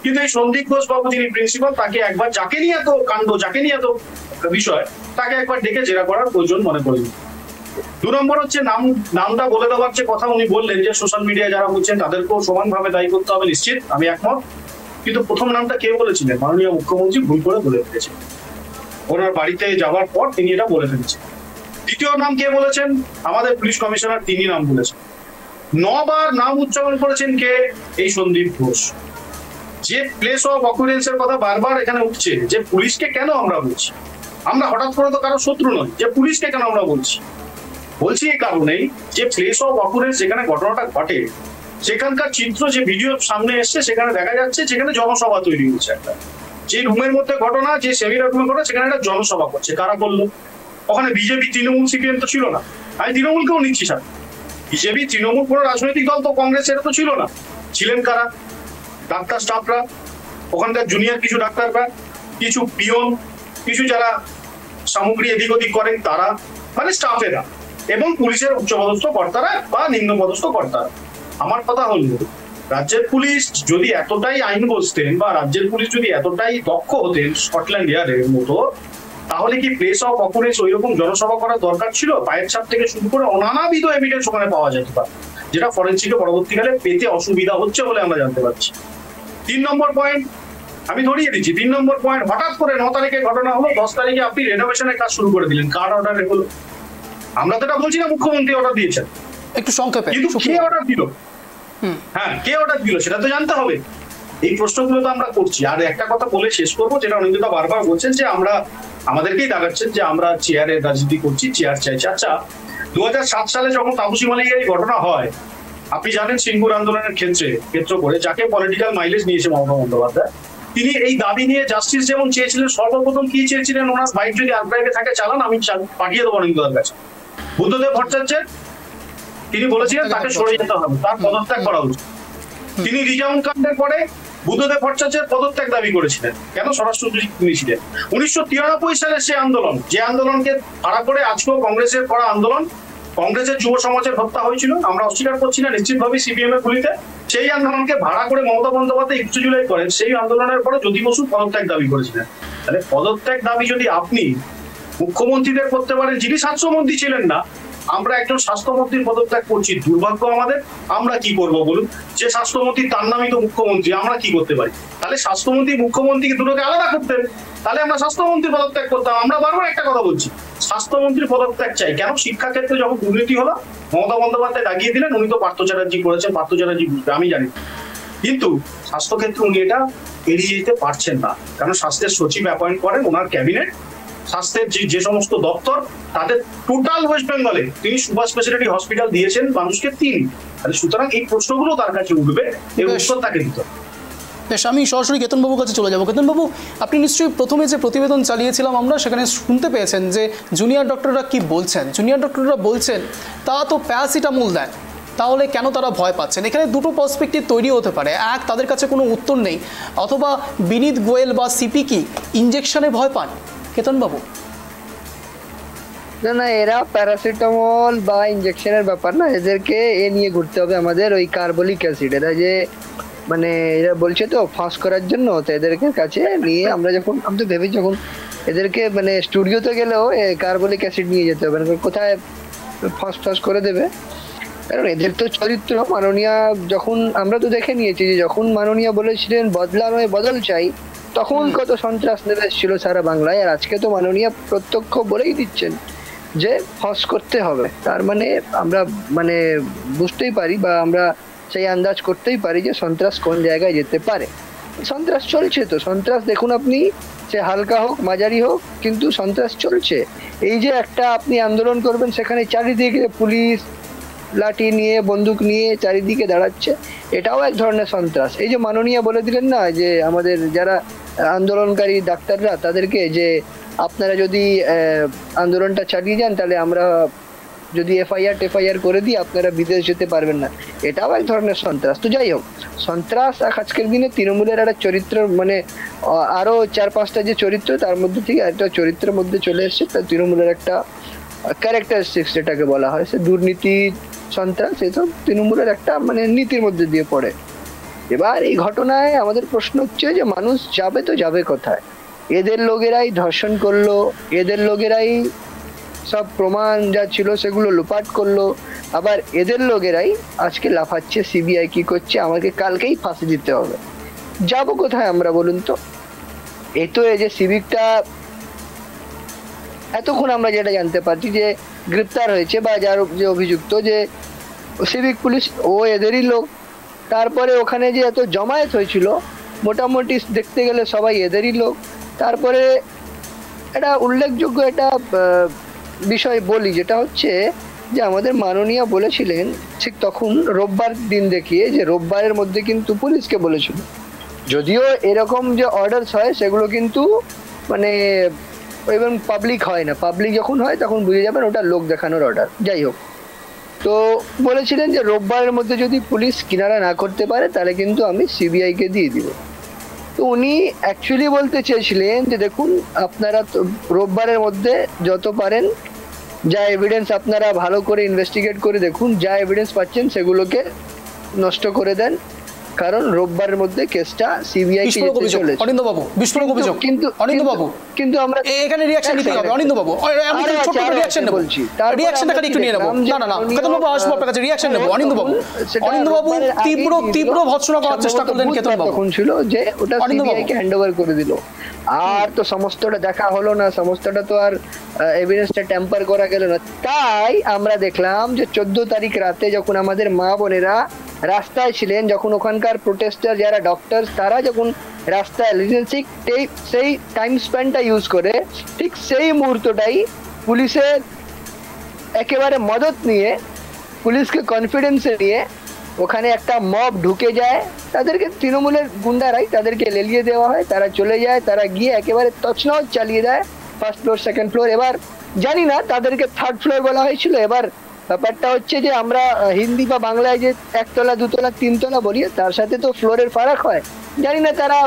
কিন্তু এই সন্দীপ ঘোষ বাবু, যিনি প্রিন্সিপাল, তাকে একবার, যাকে নিয়ে এত কাণ্ড, যাকে নিয়ে এত বিষয়, তাকে একবার ডেকে জেরা করার প্রয়োজন মনে করিনি। 2 নম্বর হচ্ছে নামটা বলে দেওয়ার যে কথা উনি বললেন, যে সোশ্যাল মিডিয়ায় যারা বলছেন তাদেরকেও সমানভাবে দায়ী করতে হবে, নিশ্চিত, আমি একমত। কিন্তু প্রথম নামটা কে বলেছিলেন? মাননীয় মুখ্যমন্ত্রী ভুল করে বলে ফেলেছেন, ওনার বাড়িতে যাওয়ার পর তিনি এটা বলে ফেলেছেন। দ্বিতীয় নাম কে বলেছেন? আমাদের পুলিশ কমিশনার, তিনি নাম বলেছেন। 9 বার নাম উচ্চারণ করেছেন কে? এই সন্দীপ ঘোষ। যে প্লেস অফ অকুরেন্সের কথা বারবার এখানে উঠছে, যে পুলিশকে কেন আমরা বলছি, আমরা হঠাৎ করে তো কারো শত্রু নয়, যে পুলিশকে কেন আমরা বলছি এই কারণেই যে প্লেস অফ অকুরেন্স যেখানে ঘটনাটা ঘটে সেখানকার চিত্র যে ভিডিও সামনে এসছে সেখানে দেখা যাচ্ছে যেখানে জনসভা তৈরি হচ্ছে একটা, যে রুমের মধ্যে ঘটনা, যে সেমিনার রুমের ঘটনা, সেখানে একটা জনসভা করছে। কারা করলো? ওখানে বিজেপি, তৃণমূল, সিপিএম তো ছিল না। আমি তৃণমূলকেও নিচ্ছি স্যার, বিজেপি, তৃণমূল কোনো রাজনৈতিক দল তো কংগ্রেসের তো ছিল না। ছিলেন কারা? ডাক্তার স্টাফরা, ওখানকার জুনিয়র কিছু ডাক্তাররা, কিছু পিয়ন, কিছু যারা সামগ্রী এদিক ওদিক করেন তারা, মানে স্টাফেরা, এবং পুলিশের উচ্চপদস্থ কর্তারা বা নিম্নপদস্থ কর্তারা। আমার কথা হলো, রাজ্যের পুলিশ যদি এতটাই আইন বুঝতেন বা রাজ্যের পুলিশ যদি এতটাই দক্ষ হতেন স্কটল্যান্ড ইয়ার্ডের মতো, তাহলে কি প্লেস অফ অকুরেন্স ওই রকম জনসভা করার দরকার ছিল? পায়ের ছাপ থেকে শুরু করে নানাবিধ এভিডেন্স ওখানে পাওয়া যেতে পারে, যেটা ফরেনসিকে পরবর্তীকালে পেতে অসুবিধা হচ্ছে বলে আমরা জানতে পারছি। 3 নম্বর পয়েন্ট আমি ধরিয়ে দিচ্ছি। 3 নম্বর পয়েন্ট, হঠাৎ করে 9 তারিখে ঘটনা হলো, 10 তারিখে আপনি রেনোভেশনের কাজ শুরু করে দিলেন। কার অর্ডারে হলো? আমরা তো এটা বলছি না মুখ্যমন্ত্রী অর্ডার দিয়েছেন, একটু সংক্ষেপে, কিন্তু কে অর্ডার দিল? হ্যাঁ, কে অর্ডার দিল সেটা তো জানতে হবে। এই প্রশ্নগুলো তো আমরা করছি। আর একটা কথা বলে শেষ করবো, যেটা অনিন্দিতা বারবার বলছেন যে আমরা, আমাদেরকেই দাগাচ্ছেন যে আমরা চেয়ারের রাজনীতি করছি, চেয়ার চাইছি। আচ্ছা, 2007 সালে যখন তাপসী মালিকের এই ঘটনা হয়, আপনি জানেন সিঙ্গুর আন্দোলনের ক্ষেত্র করে যাকে পলিটিক্যাল মাইলেজ নিয়েছে মমতা বন্দ্যোপাধ্যায়, তিনি এই দাবি নিয়ে জাস্টিস যেমন চেয়েছিলেন, সর্বপ্রথম কি চেয়েছিলেন? ওনার বাইক যদি আর্কাইভে থাকে চালান, আমি পাঠিয়ে দেবো অনিন্দিতার কাছে। বুদ্ধদেব ভট্টাচার্যের তিনি বলেছিলেন তাকে সরে যেতে হবে, তার পদত্যাগ করা উচিত। তিনি রিজাউন কাণ্ডের পরে বুদ্ধদেব ভট্টাচার্যের পদত্যাগ দাবি করেছিলেন। কেন? স্বরাষ্ট্রমন্ত্রী তিনি ছিলেন। 1993 সালের সে আন্দোলন, যে আন্দোলনকে ভাড়া করে আজকেও কংগ্রেসের করা আন্দোলন, কংগ্রেসের যুব সমাজের হত্যা হয়েছিল, আমরা অস্বীকার করছি না নিশ্চিতভাবে সিপিএম এর গুলিতে, সেই আন্দোলনকে ভাড়া করে মমতা বন্দ্যোপাধ্যায় 21 জুলাই করেন। সেই আন্দোলনের পরে জ্যোতি বসু পদত্যাগ দাবি করেছিলেন। তাহলে পদত্যাগ দাবি যদি আপনি মুখ্যমন্ত্রীদের করতে পারেন, যিনি স্বাস্থ্যমন্ত্রী ছিলেন না, আমরা একজন স্বাস্থ্যমন্ত্রীর পদত্যাগ করছি, দুর্ভাগ্য আমাদের। আমরা কি করব বলুন? যে স্বাস্থ্যমন্ত্রী তার নামই তো মুখ্যমন্ত্রী, আমরা কি করতে পারি? তাহলে স্বাস্থ্যমন্ত্রী মুখ্যমন্ত্রীকে দুটোকে আলাদা করতেন, তাহলে আমরা স্বাস্থ্যমন্ত্রীর পদত্যাগ করতাম। আমরা বারবার একটা কথা বলছি, স্বাস্থ্যমন্ত্রীর পদত্যাগ চাই। কেন? শিক্ষাক্ষেত্রে যখন দুর্নীতি হলো, মমতা বন্দ্যোপাধ্যায় দাগিয়ে দিলেন, উনি তো পার্থ চ্যাটার্জি করেছেন, পার্থ চ্যাটার্জি বুঝবে, আমি জানি। কিন্তু স্বাস্থ্যক্ষেত্রে উনি এটা এড়িয়ে যেতে পারছেন না, কারণ স্বাস্থ্যের সচিব অ্যাপয়েন্ট করেন ওনার ক্যাবিনেট। স্বাস্থ্যের যে সমস্ত দপ্তর, তাদের টোটাল ওয়েস্ট বেঙ্গলে তিনি সুপার স্পেশালিটি হসপিটাল দিয়েছেন মানুষকে 3। তাহলে সুতরাং এই প্রশ্নগুলো তার কাছে উঠবে, এর উত্তর তাকে দিতে হবে। বেশ, আমি সরাসরি কেতনবাবুর কাছে চলে যাবো। কেতনবাবু, আপনি নিশ্চয়ই প্রথমে যে প্রতিবেদন চালিয়েছিলাম আমরা, সেখানে শুনতে পেয়েছেন যে জুনিয়র ডক্টররা কি বলছেন। জুনিয়র ডক্টররা বলছেন তা তো প্যারাসিটামল দেন, তাহলে কেন তারা ভয় পাচ্ছেন? এখানে দুটো পার্সপেক্টিভ তৈরি হতে পারে। এক, তাদের কাছে কোনো উত্তর নেই, অথবা বিনীত গোয়েল বা সিপি কি ইঞ্জেকশনে ভয় পান? কেতনবাবু, না না, এরা প্যারাসিটামল বা ইঞ্জেকশনের ব্যাপার না, এদেরকে এ নিয়ে ঘুরতে হবে আমাদের, ওই কার্বলিক অ্যাসিড। এরা যে মানে এরা বলছে তো ফাঁস করার জন্য, তো এদেরকে কাছে নিয়ে আমরা যখন, আমি তো ভেবেছি যখন এদেরকে মানে স্টুডিওতে গেলেও কার্বলিক অ্যাসিড নিয়ে যেতে হবে, কোথায় ফাঁস করে দেবে। কারণ এদের তো চরিত্র, মাননীয়া যখন আমরা তো দেখে নিয়েছি যে যখন মাননীয়া বলেছিলেন বদলা নয় বদল চাই, তখন কত সন্ত্রাস নেমে এসেছিল সারা বাংলায়। আর আজকে তো মাননীয়া প্রত্যক্ষ বলেই দিচ্ছেন যে ফাঁস করতে হবে। তার মানে আমরা মানে বুঝতেই পারি বা আমরা সেই আন্দাজ করতেই পারি যে সন্ত্রাস কোন জায়গায় যেতে পারে। সন্ত্রাস চলছে, তো সন্ত্রাস দেখুন আপনি, সে হালকা হোক মাঝারি হোক, কিন্তু সন্ত্রাস চলছে। এই যে একটা আপনি আন্দোলন করবেন, সেখানে চারিদিকে পুলিশ লাঠি নিয়ে, বন্দুক নিয়ে চারিদিকে দাঁড়াচ্ছে, এটাও এক ধরনের সন্ত্রাস। এই যে মাননীয়া বলে দিলেন না যে আমাদের যারা আন্দোলনকারী ডাক্তাররা, তাদেরকে যে আপনারা যদি আন্দোলনটা চালিয়ে যান, তাহলে আমরা যদি এফআইআর করে দিই, আপনারা বিদেশ যেতে পারবেন না, এটাও এক ধরনের সন্ত্রাস। তো যাই হোক, সন্ত্রাস আজকের দিনে তৃণমূলের একটা চরিত্র, মানে আরো 4-5টা যে চরিত্র, তার মধ্যে থেকে একটা চরিত্রের মধ্যে চলে এসছে, তার তৃণমূলের একটা ক্যারেক্টারিস্টিক্স যেটাকে বলা হয়, সে দুর্নীতি, সন্ত্রাস, এসব তৃণমূলের একটা মানে নীতির মধ্যে দিয়ে পড়ে। এবার এই ঘটনায় আমাদের প্রশ্ন হচ্ছে যে মানুষ যাবে তো যাবে কোথায়? এদের লোকেরাই ধর্ষণ করলো, এদের লোকেরাই সব প্রমাণ যা ছিল সেগুলো লোপাট করলো, আবার এদের লোকেরাই আজকে লাফাচ্ছে সিবিআই কি করছে, আমাকে কালকেই ফাঁসি দিতে হবে। যাবো কোথায় আমরা বলুন তো? এই তো এই যে সিভিকটা এতক্ষণ আমরা যেটা জানতে পারছি যে গ্রেপ্তার হয়েছে, বা যার যে অভিযুক্ত যে সিভিক পুলিশ, ও এদেরই লোক। তারপরে ওখানে যে এত জমায়েত হয়েছিল, মোটামুটি দেখতে গেলে সবাই এদেরই লোক। তারপরে এটা উল্লেখযোগ্য একটা বিষয় বলি, যেটা হচ্ছে যে আমাদের মাননীয় বলেছিলেন ঠিক তখন রোববার দিন দেখিয়ে, যে রোববারের মধ্যে কিন্তু পুলিশকে বলেছিল, যদিও এরকম যে অর্ডারস হয় সেগুলো কিন্তু মানে এবং পাবলিক হয় না, পাবলিক যখন হয় তখন বুঝে যাবেন ওটা লোক দেখানোর অর্ডার। যাই হোক, তো বলেছিলেন যে রোববারের মধ্যে যদি পুলিশ কিনারা না করতে পারে তাহলে কিন্তু আমি সিবিআইকে দিয়ে দিব। তো উনি অ্যাকচুয়ালি বলতে চেয়েছিলেন যে দেখুন, আপনারা তো রোববারের মধ্যে যত পারেন যা এভিডেন্স আপনারা ভালো করে ইনভেস্টিগেট করে দেখুন, যা এভিডেন্স পাচ্ছেন সেগুলোকে নষ্ট করে দেন, কারণ রোববারের মধ্যে কেসটা সিবিআই কে যেতে চলেছে। অনিন্দ বাবু, বিস্ফোরক অভিযোগ। অনিন্দ বাবু, কিন্তু আমরা এখানে রিঅ্যাকশন নিতে হবে। অনিন্দ বাবু, আমি একটু ছোট রিঅ্যাকশন নেব, রিঅ্যাকশনটা খালি একটু নিয়ে নেব। না, কেতন বাবু আসবো আপনার কাছে, রিঅ্যাকশন নেব। অনিন্দ বাবু তীব্র ভৎসনা করার চেষ্টা করলেন কেতন বাবু। তখন ছিল যে ওটা সিবিআই কে হ্যান্ডওভার করে দিল, আর তো সমস্তটা দেখা হলো না, সমস্তটা তো আর এভিডেন্সটা টেম্পার করা গেল না। তাই আমরা দেখলাম যে 14 তারিখ রাতে যখন আমাদের মা বোনেরা রাস্তায় ছিলেন, যখন ওখানকার প্রোটেস্টার যারা ডক্টর তারা যখন রাস্তায় ঠিক সেই টাইম স্প্যানটা ইউজ করে ঠিক সেই মুহূর্তটাই পুলিশের একেবারে মদত নিয়ে, পুলিশকে কনফিডেন্সে নিয়ে ওখানে একটা মব ঢুকে যায়, তাদেরকে তৃণমূলের গুন্ডারাই তাদেরকে লেলিয়ে দেওয়া হয়, তারা চলে যায়, তারা গিয়ে একেবারে তছনছ চালিয়ে দেয় ফার্স্ট ফ্লোর সেকেন্ড ফ্লোর। এবার জানি না তাদেরকে থার্ড ফ্লোর বলা হয়েছিল। এবার ব্যাপারটা হচ্ছে যে আমরা হিন্দি বা বাংলায় যে 1 তলা 2 তলা 3 তলা বলি, তার সাথে তো ফ্লোরের ফারাক হয়। জানি না তারা,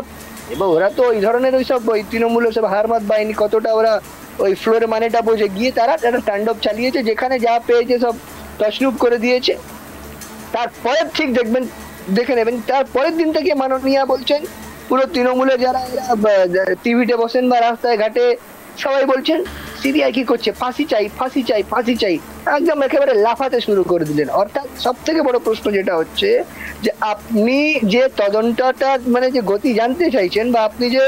এবার ওরা তো ওই ধরনের ওইসব ওই তৃণমূলের সব হারমাত বাহিনী কতটা ওরা ওই ফ্লোরের মানেটা বোঝে, গিয়ে তারা একটা তাণ্ডব চালিয়েছে, যেখানে যা পেয়েছে সব তছরূপ করে দিয়েছে। তারপরে ঠিক দেখে নেবেন তারপরের দিন থেকে মাননীয়া বলছেন পুরো তৃণমূলের যারা টিভিতে বসেন বা রাস্তায় ঘাটে সবাই বলছেন সিবিআই কি করছে, ফাঁসি চাই ফাঁসি চাই ফাঁসি চাই, একদম একেবারে লাফাতে শুরু করে দিলেন। অর্থাৎ সব থেকে বড় প্রশ্ন যেটা হচ্ছে যে আপনি যে তদন্তটা মানে যে গতি জানতে চাইছেন, বা আপনি যে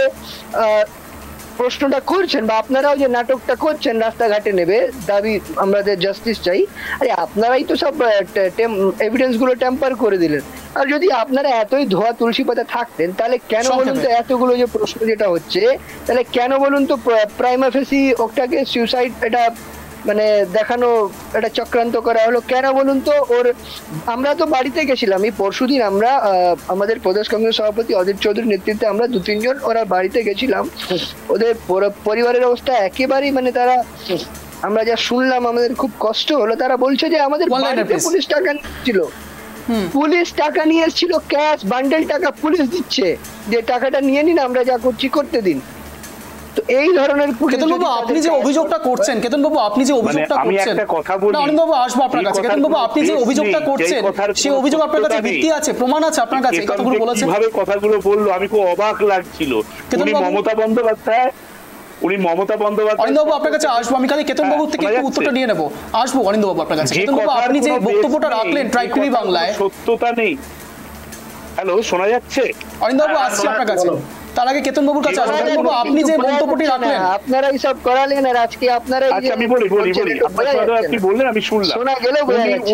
প্রশ্নটা করছেন, বা আপনারাও যে নাটকটা করছেন রাস্তাঘাটে নেবে দাবি আমাদের জাস্টিস চাই, আরে আপনারাই তো সব এভিডেন্স গুলো টেম্পার করে দিলেন। আর যদি আপনারা এতই ধোয়া তুলসী পাতা থাকতেন তাহলে কেন বলুন তো এতগুলো যে প্রশ্ন যেটা হচ্ছে, তাহলে কেন বলুন তো প্রাইমা ফেসি ওটাকে সুইসাইড এটা মানে দেখানো একটা চক্রান্ত করা হলো কেন বলুন তো? ওর আমরা তো বাড়িতে গেছিলাম এই পরশুদিন, আমরা আমাদের প্রদেশ কংগ্রেস সভাপতি অজিত চৌধুরীর নেতৃত্বে আমরা 2-3 জন ওরা বাড়িতে গেছিলাম। ওদের পরিবারের অবস্থা একেবারেই মানে তারা, আমরা যা শুনলাম আমাদের খুব কষ্ট হলো। তারা বলছে যে আমাদের বাড়িতে পুলিশ টাকা নিয়েছিল, পুলিশ টাকা নিয়ে এসেছিল ক্যাশ বান্ডেল টাকা পুলিশ দিচ্ছে, যে টাকাটা নিয়ে নিন আমরা যা করছি করতে দিন। তো এই ধরনের কেতন বাবু আপনি যে অভিযোগটা করছেন, কেতন বাবু আপনি যে অভিযোগটা করছেন, আমি একটা কথা বলি, অনিন্দ বাবু আসবো আপনার কাছে। কেতন বাবু আপনি যে অভিযোগটা করছেন সেই অভিযোগ আপনার কাছে ভিত্তি আছে, প্রমাণ আছে আপনার কাছে? এই কথাগুলো বলেছেন, কিভাবে কথাগুলো বললো আমি খুব অবাক লাগছিল। উনি মমতা বন্দ্যোপাধ্যায় অনিন্দ বাবু আপনার কাছে আসবো, আমি খালি কেতন বাবুর থেকে একটু উত্তরটা নিয়ে নেবো। আসবো অনিন্দ বাবু আপনার কাছে। কেতন বাবু আপনি যে বক্তব্যটা রাখলেন ট্রাইব টিভি বাংলায়, সত্যতা নেই। হ্যালো, শোনা যাচ্ছে? অনিন্দ বাবু আসছি আপনার কাছে, তার আগে কেতন বাবুর কাছে আসবো। কেতন বাবু আপনি যে মন্তব্যটি রাখলেন, আপনারা এই সব করালেন, আর আজকে আপনারা আমি বলি আপনি বললেন আমি শুনলাম।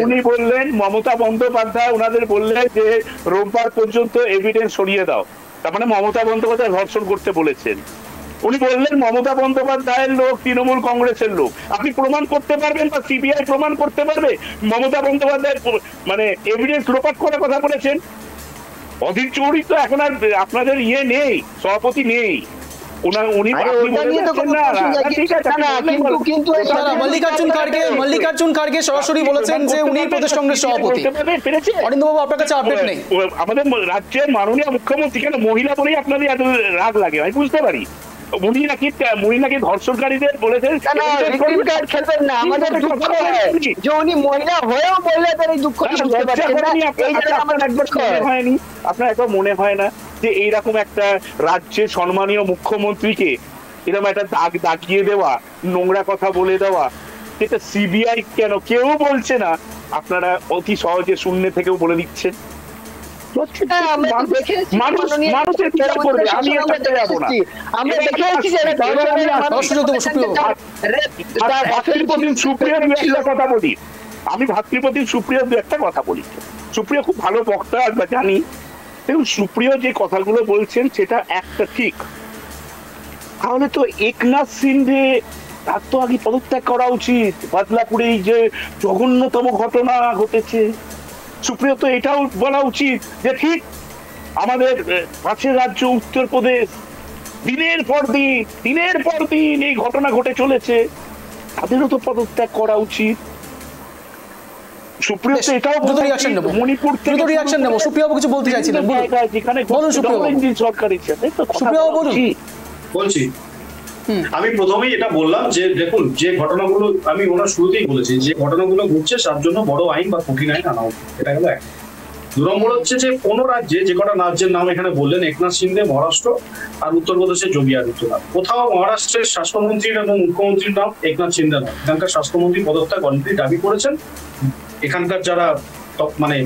উনি বললেন মমতা বন্দ্যোপাধ্যায় ওনাদের বললেন যে রোববার পর্যন্ত এভিডেন্স সরিয়ে দাও, তার মানে মমতা বন্দ্যোপাধ্যায় ধর্ষণ করতে বলেছেন। উনি বললেন মমতা বন্দ্যোপাধ্যায়ের লোক তৃণমূল কংগ্রেসের লোক। আপনি প্রমাণ করতে পারবেন বা সিবিআই প্রমাণ করতে পারবে মমতা বন্দ্যোপাধ্যায়ের মানে এভিডেন্স লোপাট করার কথা বলেছেন? অধীর চৌধুরী তো এখন আর আপনাদের ইয়ে নেই, সভাপতি নেই। মল্লিকার্জুন খাড়গে সরাসরি বলেছেন যে উনি প্রদেশ কংগ্রেস সভাপতি। অনিন্দ বাবু আপনার কাছে আপডেট নেই। আমাদের রাজ্যের মাননীয় মুখ্যমন্ত্রী কেন মহিলা বলেই আপনাদের এত রাগ লাগে আমি বুঝতে পারি। উনি নাকি ধর্ষণকারীদের বলেছেন খেলবেন না, আমাদের দুঃখ যে উনি মহিলা হয়েও মহিলাদের এই দুঃখ হয়নি। আপনার একবার মনে হয় না যে এইরকম একটা রাজ্যের সম্মানীয় মুখ্যমন্ত্রীকে এরকম একটা দাগিয়ে দেওয়া, নোংরা কথা বলে দেওয়া, এটা সিবিআই কেন কেউ বলছে না? আপনারা অতি সহজে শূন্য থেকেও বলে দিচ্ছেন। আমি ভাতৃপ্রতিম সুপ্রিয় একটা কথা বলি। সুপ্রিয়া খুব ভালো বক্তা জানি, দেখুন, সুপ্রিয় যে কথাগুলো বলছেন সেটা একটা ঠিক, তাহলে তো একনাথ সিন্ধে তার তো আগে পদত্যাগ করা উচিত। বদলাপুরে এই যে জঘন্যতম ঘটনা ঘটেছে, সুপ্রিয় তো এটাও বলা উচিত যে ঠিক আমাদের পাশের রাজ্য উত্তরপ্রদেশ দিনের পর দিন এই ঘটনা ঘটে চলেছে, তাদেরও তো পদত্যাগ করা উচিত। সুপ্রিয় তো এটাও মণিপুর থেকে রিঅ্যাকশন নেব। সুপ্রিয় কিছু বলতে চাইছিলেন, যেখানে সরকারের সাথে তো বলছি। আমি প্রথমেই এটা বললাম যে দেখুন, যে ঘটনাগুলো আমি ওনার শুরুতেই বলেছি, যে ঘটনাগুলো ঘটছে তার জন্য বড় আইন বা কঠিন আইন আনা উচিত, এটা গেল এক। 2 নম্বর হচ্ছে যে কোন রাজ্যে, যে কটা রাজ্যের নাম এখানে বললেন, একনাথ শিন্দে মহারাষ্ট্র আর উত্তরপ্রদেশের যোগী আদিত্যনাথ, কোথাও মহারাষ্ট্রের স্বাস্থ্যমন্ত্রীর এবং মুখ্যমন্ত্রীর নাম একনাথ শিন্দে নয়। এখানকার স্বাস্থ্যমন্ত্রী পদত্যাগ অলরেডি দাবি করেছেন, এখানকার যারা মানে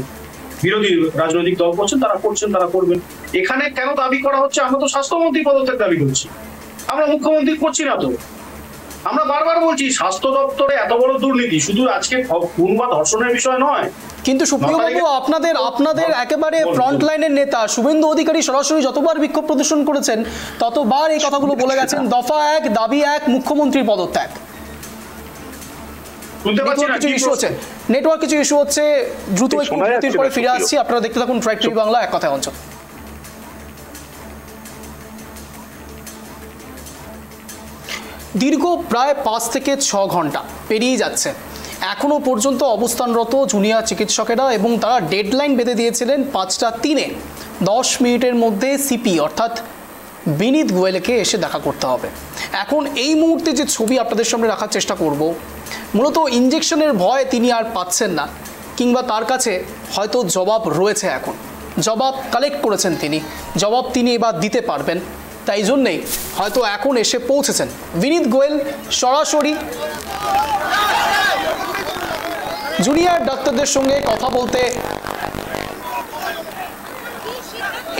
বিরোধী রাজনৈতিক দল করছেন তারা করছেন, তারা করবেন। এখানে কেন দাবি করা হচ্ছে? আমরা তো স্বাস্থ্যমন্ত্রী পদত্যাগ দাবি করছি, আমরা মুখ্যমন্ত্রী করছি না তো। আমরা বারবার বলছি স্বাস্থ্য দপ্তরে এত বড় দুর্নীতি শুধু আজকে খুন বা ধর্ষণের বিষয় নয়। কিন্তু সুপ্রিয়বাবু, আপনাদের একেবারে ফ্রন্ট লাইনের নেতা শুভেন্দু অধিকারী সরাসরি যতবার বিক্ষোভ প্রদর্শন করেছেন ততবার এই কথাগুলো বলে গেছেন, দফা 1 দাবি 1 মুখ্যমন্ত্রীর পদত্যাগ। নেটওয়ার্ক কিছু ইস্যু হচ্ছে, দ্রুত একটু পরে ফিরে আসছি। আপনারা দেখতে থাকুন ট্রাইব টিভি বাংলা, এক কথায় অঞ্চল। দীর্ঘ প্রায় 5 থেকে 6 ঘন্টা পেরিয়ে যাচ্ছে, এখনও পর্যন্ত অবস্থানরত জুনিয়র চিকিৎসকেরা, এবং তারা ডেডলাইন বেঁধে দিয়েছিলেন 5টা 3-এ 10 মিনিটের মধ্যে সিপি অর্থাৎ বিনীত গোয়েলকে এসে দেখা করতে হবে। এখন এই মুহূর্তে যে ছবি আপনাদের সামনে রাখার চেষ্টা করব, মূলত ইঞ্জেকশনের ভয় তিনি আর পাচ্ছেন না, কিংবা তার কাছে হয়তো জবাব রয়েছে, এখন জবাব কালেক্ট করেছেন তিনি, জবাব তিনি এবার দিতে পারবেন। তাই জন্যেই হয়তো এখন এসে পৌঁছেছেন বিনীত গোয়েল, সরাসরি জুনিয়র ডাক্তারদের সঙ্গে কথা বলতে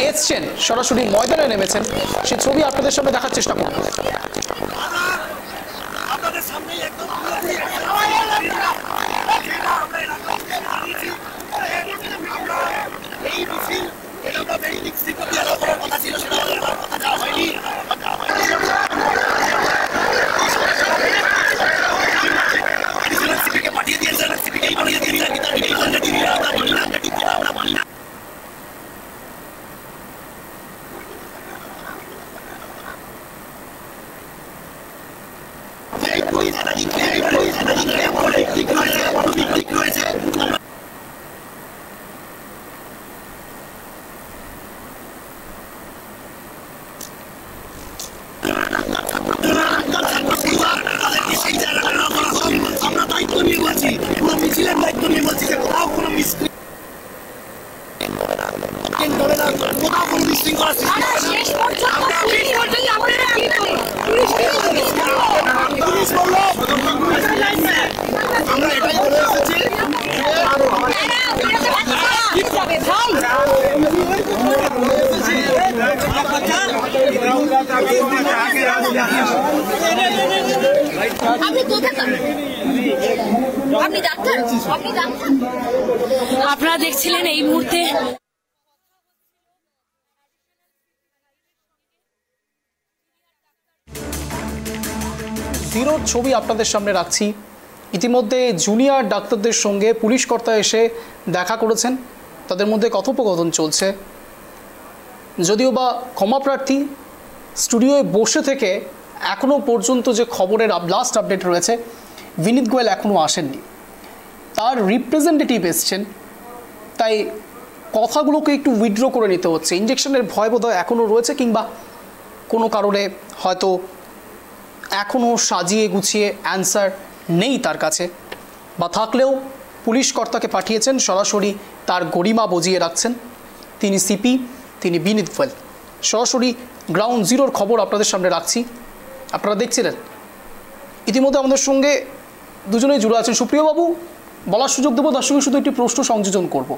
এসছেন, সরাসরি ময়দানে নেমেছেন। সে ছবি আপনাদের সামনে দেখার চেষ্টা করব। আপনারা দেখছিলেন এই মুহূর্তে জিরোর ছবি আপনাদের সামনে রাখছি। ইতিমধ্যে জুনিয়র ডাক্তারদের সঙ্গে পুলিশ কর্তা এসে দেখা করেছেন, তাদের মধ্যে কথোপকথন চলছে। যদিও বা ক্ষমাপ্রার্থী, স্টুডিওয়ে বসে থেকে এখনও পর্যন্ত যে খবরের লাস্ট আপডেট রয়েছে, বিনীত গোয়েল এখনও আসেননি, তার রিপ্রেজেন্টেটিভ এসছেন। তাই কথাগুলোকে একটু উইথড্র করে নিতে হচ্ছে। ইঞ্জেকশনের ভয় বোধহয় এখনও রয়েছে, কিংবা কোনো কারণে হয়তো এখনও সাজিয়ে গুছিয়ে অ্যান্সার নেই তার কাছে, বা থাকলেও পুলিশ কর্তাকে পাঠিয়েছেন, সরাসরি তার গরিমা বজিয়ে রাখছেন। তিনি সিপি, তিনি বিনীত গোয়েল। সরাসরি গ্রাউন্ড জিরোর খবর আপনাদের সামনে রাখছি। আপনারা দেখছিলেন, ইতিমধ্যে আমাদের সঙ্গে দুজনেই জুড়ে আছেন। সুপ্রিয়বাবু, বলার সুযোগ দেবো, তার সঙ্গে শুধু একটি প্রশ্ন সংযোজন করব।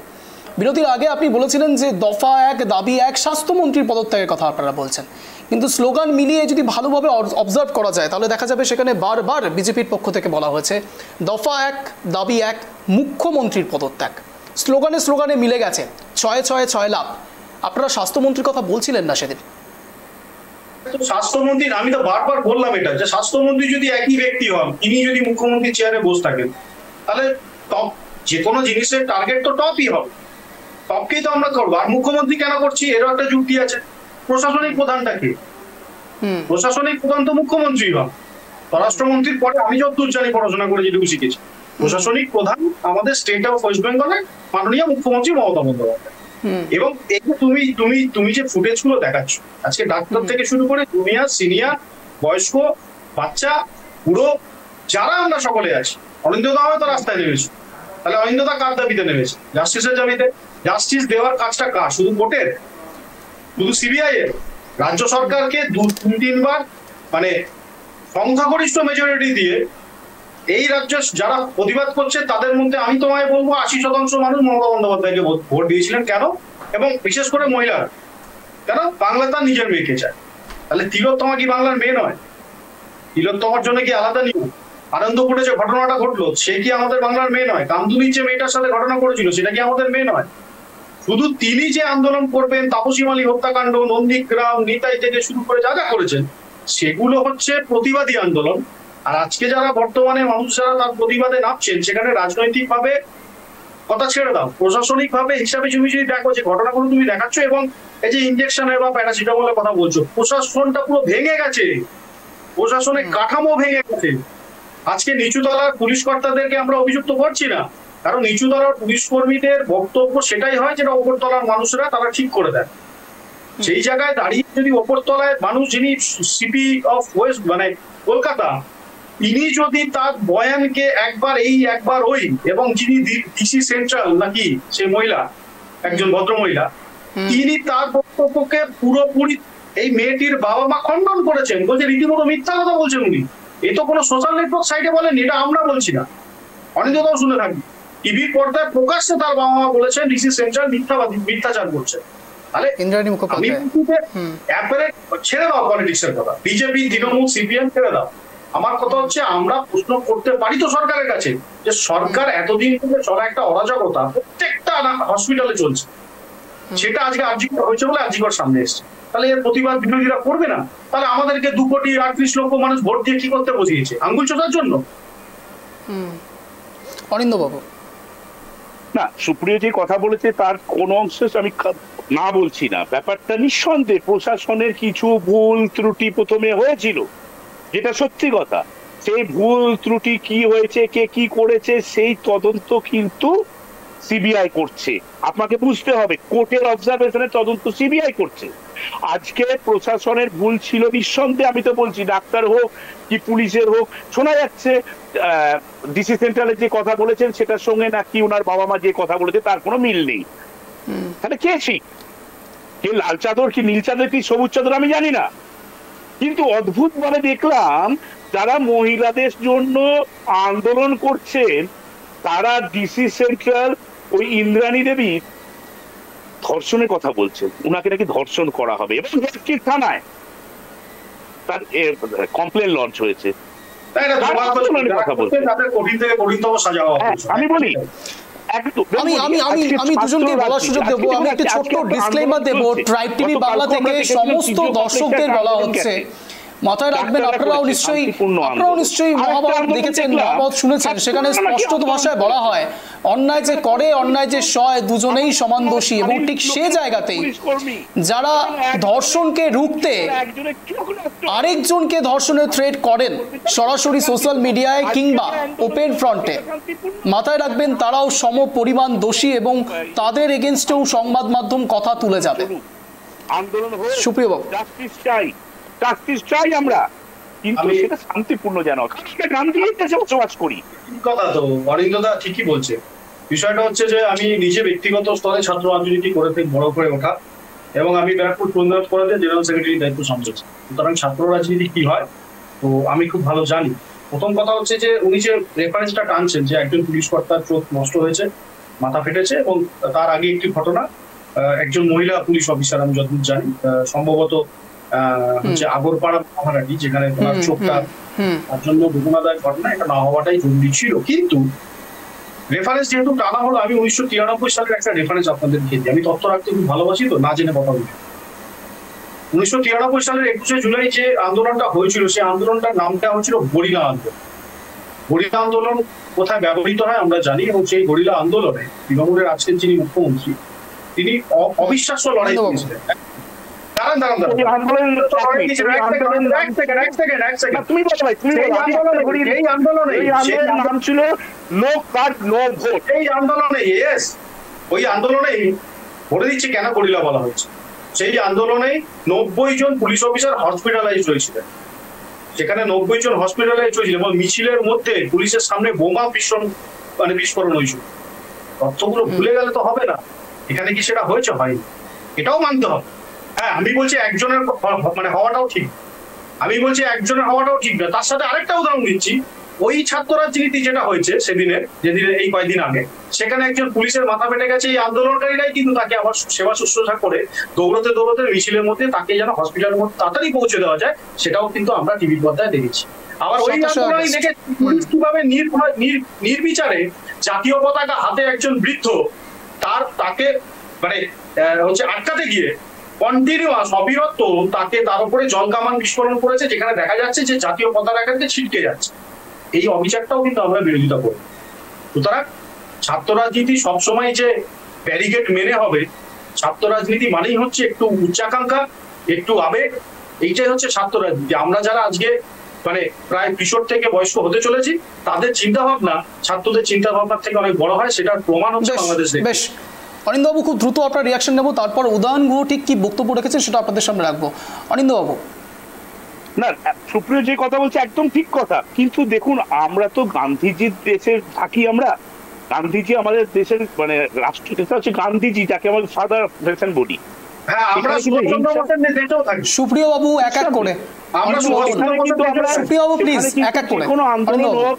বিরতির আগে আপনি বলেছিলেন যে দফা 1 দাবি 1 স্বাস্থ্যমন্ত্রীর পদত্যাগের কথা আপনারা বলছেন, কিন্তু স্লোগান মিলিয়ে যদি ভালোভাবে অবজার্ভ করা যায় তাহলে দেখা যাবে সেখানে বারবার বিজেপির পক্ষ থেকে বলা হয়েছে দফা 1 দাবি 1 মুখ্যমন্ত্রীর পদত্যাগ। স্লোগানে মিলে গেছে 6 লাভ। আপনারা স্বাস্থ্যমন্ত্রীর কথা বলছিলেন না সেদিন। স্বাস্থ্যমন্ত্রী, আমি তো বারবার বললাম এটা, যে স্বাস্থ্যমন্ত্রী যদি একই ব্যক্তি হন, তিনি যদি মুখ্যমন্ত্রী চেয়ারে বসে থাকেন, তাহলে টপ যে কোনো জিনিসের টার্গেট তো টপই হবে, টপকেই তো আমরা করবো। আর মুখ্যমন্ত্রী কেন করছি, এরও একটা যুক্তি আছে। প্রশাসনিক প্রধানটা কে? প্রশাসনিক প্রধান তো মুখ্যমন্ত্রী হন, স্বরাষ্ট্রমন্ত্রীর পরে আমি যতদূর জানি, পড়াশোনা করে যেটুকু শিখেছি, প্রশাসনিক প্রধান আমাদের স্টেট অফ ওয়েস্ট বেঙ্গলের মাননীয় মুখ্যমন্ত্রী মমতা বন্দ্যোপাধ্যায়। এবং এই যে তুমি যে ফুটেজ গুলো দেখাচ্ছ, আজকে ডাক্তার থেকে শুরু করে জুনিয়র, সিনিয়র, বয়স্ক, বাচ্চা, বুড়ো, যারা আমরা সকলে আছি, অরিন্দদা হয়তো রাস্তায় নেমেছে, তাহলে অরিন্দদা কার দাবিতে নেমেছে? জাস্টিসের দাবিতে। জাস্টিস দেওয়ার কাজটা কার? শুধু কোর্টের? শুধু সিবিআই এর? রাজ্য সরকারকে 2-3বার মানে সংখ্যাগরিষ্ঠ মেজরিটি দিয়ে এই রাজ্যে যারা প্রতিবাদ করছে তাদের মধ্যে আমি তোমায় বলবো 80% মানুষ মমতা বন্দ্যোপাধ্যায়কে ভোট দিয়েছিলেন। কেন? এবং বিশেষ করে মহিলারা। কেন? বাংলা তার নিজের মেয়েকে চায়। তাহলে তিলোত্তমা কি বাংলার মেয়ে নয়? তিলোত্তমার জন্য কি আলাদা নিয়ম? আনন্দপুরে যে ঘটনাটা ঘটলো, সে কি আমাদের বাংলার মেয়ে নয়? কামদুনির যে মেয়েটার সাথে ঘটনা করেছিল, সেটা কি আমাদের মেয়ে নয়? শুধু তিনি যে আন্দোলন করবেন, তাপসী মালী হত্যাকাণ্ড, নন্দীগ্রাম, নিতাই থেকে শুরু করে যা যা করেছেন, সেগুলো হচ্ছে প্রতিবাদী আন্দোলন। আর আজকে যারা বর্তমানে মানুষ যারা তার প্রতিবাদে নামছেন, সেখানে রাজনৈতিক ভাবে কথা ছেড়ে দাও, প্রশাসনিক ভাবে হিসাবে তুমি যদি দেখো যে ঘটনাগুলো তুমি দেখাচ্ছ, এবং এই যে ইঞ্জেকশনের বা প্যারাসিটামলের কথা বলছো, প্রশাসনটা পুরো ভেঙে গেছে, প্রশাসনের কাঠামো ভেঙে গেছে। আজকে নিচুতলার পুলিশ কর্তাদেরকে আমরা অভিযুক্ত করছি না, কারণ নিচুতলার পুলিশ কর্মীদের বক্তব্য সেটাই হয় যেটা ওপরতলার মানুষরা তারা ঠিক করে দেয়। সেই জায়গায় দাঁড়িয়ে যদি ওপরতলায় মানুষ, যিনি সিপি অফ ওয়েস্ট মানে কলকাতা, তিনি যদি তার বয়ানকে একবার এই একবার ওই, এবং যিনি ডিসি সেন্ট্রাল নাকি সে মহিলা, একজন ভদ্র মহিলা, তিনি তার বক্তব্যকে পুরোপুরি এই মেয়েটির বাবা মা খণ্ডন করেছেন, বলছে রীতিমতো মিথ্যা কথা বলছেন উনি। এ তো কোনো সোশ্যাল নেটওয়ার্ক সাইটে বলেন, এটা আমরা বলছি না, অনেকটাও শুনে থাকি। টিভির পর্দায় প্রকাশ্যে তার বাবা মা বলেছেন ডিসি সেন্ট্রাল মিথ্যাচার করছে। তাহলে আমি ছেড়ে দাও পলিটিক্সের কথা, বিজেপি, তৃণমূল, সিপিএম ছেড়ে দাও। আমার কথা হচ্ছে, আমরা প্রশ্ন করতে পারি তো সরকারের কাছে, যে সরকার এতদিন থেকে চলা একটা অরাজকতা প্রত্যেকটা হসপিটালে চলছে, সেটা আজকে আর্জিকর হয়েছে বলে আর্জিকর সামনে এসছে। তাহলে এর প্রতিবাদ বিরোধীরা করবে না? তাহলে আমাদেরকে 2,38,00,000 মানুষ ভোট দিয়ে কি করতে বসিয়েছে? আঙ্গুল চোটার জন্য? অরিন্দবাবু না, সুপ্রিয় যে কথা বলেছে তার কোন অংশ আমি না বলছি না। ব্যাপারটা নিঃসন্দেহে প্রশাসনের কিছু ভুল ত্রুটি প্রথমে হয়েছিল, যেটা সত্যি কথা। সেই ভুল ত্রুটি কি হয়েছে, কে কি করেছে, সেই তদন্ত কিন্তু সিবিআই করছে। আপনাকে বুঝতে হবে, কোর্টের অবজারভেশনের তদন্ত সিবিআই করছে। আজকে প্রশাসনের ভুল ছিল নিঃসন্দেহে, আমি তো বলছি ডাক্তার হোক কি পুলিশের হোক। শোনা যাচ্ছে ডিসি সেন্ট্রালের যে কথা বলেছেন সেটার সঙ্গে নাকি ওনার বাবা মা যে কথা বলেছে তার কোনো মিল নেই। তাহলে কে ঠিক? কে লাল চাদর কি নীল চাদর কি সবুজ চাদর আমি জানি না, কিন্তু অদ্ভুত ভাবে দেখলাম যারা মহিলাদের জন্য আন্দোলন করছেন তারা ডিসি সেন্ট্রাল ওই ইন্দ্রাণী দেবী ধর্ষণের কথা বলছেন, উনাকে নাকি ধর্ষণ করা হবে, এবং থানায় তার কমপ্লেন লঞ্চ হয়েছে। আমি বলি আমি দুজনকে বলার সুযোগ দেবো। আমি একটা ছোট্ট ডিসক্লেমার দেবো। ট্রাইব টিভি বাংলা থেকে সমস্ত দর্শকদের বলা হচ্ছে, মাথায় রাখবেন, আপনারাও নিশ্চয়ই মহাভারত দেখেছেন, মহাভারত শুনেছেন, সেখানে স্পষ্ট ভাষায় বলা হয় অন্যায় যে করে, অন্যায় যে সয়, দুজনেই সমান দোষী। এবং ঠিক সে জায়গাতেই যারা ধর্ষণকে রুখতে আরেকজনকে ধর্ষণের থ্রেট করেন সরাসরি সোশ্যাল মিডিয়ায় কিংবা ওপেন ফ্রন্টে, মাথায় রাখবেন তারাও সম পরিমাণ দোষী, এবং তাদের এগেনস্টেও সংবাদ মাধ্যম কথা তুলে যাবে। সুপ্রিয় বাবু, জাস্টিস চাই আমরা, কিন্তু সেটা শান্তিপূর্ণ যেন বসবাস করি। কথা তো অরিন্দদা ঠিকই বলছে। বিষয়টা হচ্ছে যে আমি নিজে ব্যক্তিগত স্তরে ছাত্র রাজনীতি করে বড় করে ওঠা, এবং আমি ব্যারাকপুর প্রতিবাদ করাতে জেনারেল সেক্রেটারি দায়িত্ব সামলেছি, সুতরাং ছাত্র রাজনীতি কি হয় তো আমি খুব ভালো জানি। প্রথম কথা হচ্ছে যে উনি যে রেফারেন্সটা টানছেন যে একজন পুলিশ কর্তার চোখ নষ্ট হয়েছে, মাথা ফেটেছে, এবং তার আগে একটি ঘটনা একজন মহিলা পুলিশ অফিসার, আমি যতদূর জানি সম্ভবত হচ্ছে আগরপাড়া মহারাটি, যেখানে তোমার চোখটা তার জন্য বেদনাদায়ক ঘটনা, এটা না হওয়াটাই জরুরি ছিল। কিন্তু রেফারেন্স যেহেতু টানা হলো, আমি 1993 সালের একটা রেফারেন্স আপনাদের দিই। আমি তথ্য রাখতে খুব ভালোবাসি, তো না জেনে কথা বলি। 1993 সালের 21শে জুলাই যে আন্দোলনটা হয়েছিল, সেই আন্দোলনটার নামটা হচ্ছিল গরিলা আন্দোলন। গরিলা আন্দোলন কোথায় ব্যবহৃত হয় আমরা জানি, এবং সেই গরিলা আন্দোলনে তৃণমূলের আজকের যিনি মুখ্যমন্ত্রী, তিনি অবিশ্বাস্য লড়াই করেছিলেন। ওই আন্দোলনে বলে দিচ্ছি কেন গরিলা বলা হচ্ছে। সেই আন্দোলনে 90 জন পুলিশ অফিসার হসপিটালাইজড হয়েছিলেন। সেখানে 90 জন হসপিটালাইজড হয়েছিল এবং মিছিলের মধ্যে পুলিশের সামনে বোমা বিস্ফোরণ হয়েছিল। তথ্যগুলো ভুলে গেলে তো হবে না। এখানে কি সেটা হয়েছে? হয়নি, এটাও মানতে হবে। হ্যাঁ, আমি বলছি একজনের হওয়াটাও ঠিক, আমি বলছি একজনের হওয়াটাও ঠিক না। তার সাথে আরেকটা উদাহরণ দিচ্ছি, ওই ছাত্র রাজনীতি যেটা হয়েছে যেদিনে এই কয়েকদিন আগে, সেখানে একজন পুলিশের মাথা ফেটে গেছে। এই আন্দোলনকারীরাই কিন্তু তাকে আবার সেবা শুশ্রূষা করে দৌড়তে দৌড়তে মিছিলের মধ্যে তাকে যেন হসপিটালের মধ্যে তাড়াতাড়ি পৌঁছে দেওয়া যায়, সেটাও কিন্তু আমরা টিভির পর্দায় দেখেছি। আবার ওই আন্দোলনে দেখে পুলিশ কিভাবে নির্বিচারে জাতীয় পতাকা হাতে একজন বৃদ্ধ তাকে আটকাতে গিয়ে কন্টিনিউয়াস অবিরত তার উপরে জল কামান বিস্ফোরণ করেছে, যেখানে দেখা যাচ্ছে যে জাতীয় পতাকাতে ছিটকে যাচ্ছে। এই অবিচারটাও কিন্তু আমরা বিরোধিতা করি। সুতরাং ছাত্র রাজনীতি সবসময় যে ব্যারিকেড মেনে হবে, ছাত্র রাজনীতি মানেই হচ্ছে একটু উচ্চাকাঙ্ক্ষা, একটু আবেগ। এইটাই হচ্ছে ছাত্র রাজনীতি। আমরা যারা আজকে প্রায় কিশোর থেকে বয়স্ক হতে চলেছি, তাদের চিন্তা ভাবনা ছাত্রদের চিন্তা ভাবনার থেকে অনেক বড় হয়, সেটার প্রমাণ হচ্ছে বাংলাদেশ। বেশ, অনিন্দবাবু খুব দ্রুত আপনার রিয়াকশন নেব, তারপর উদয়ন গুহ ঠিক কি বক্তব্য রেখেছেন সেটা আপনাদের সামনে রাখবো। অনিন্দবাবু। না, সুপ্রিয় যে কথা বলছে একদম ঠিক কথা, কিন্তু দেখুন আমরা তো গান্ধীজির দেশে থাকি। আমরা গান্ধীজি আমাদের দেশের রাষ্ট্রনেতা হচ্ছে গান্ধীজি, যাকে আমাদের ফাদার অফ নেশন বলি। সুপ্রিয় বাবু এক এক করে, সুপ্রিয় বাবু প্লিজ এক এক করে। কোনো আন্দোলন হোক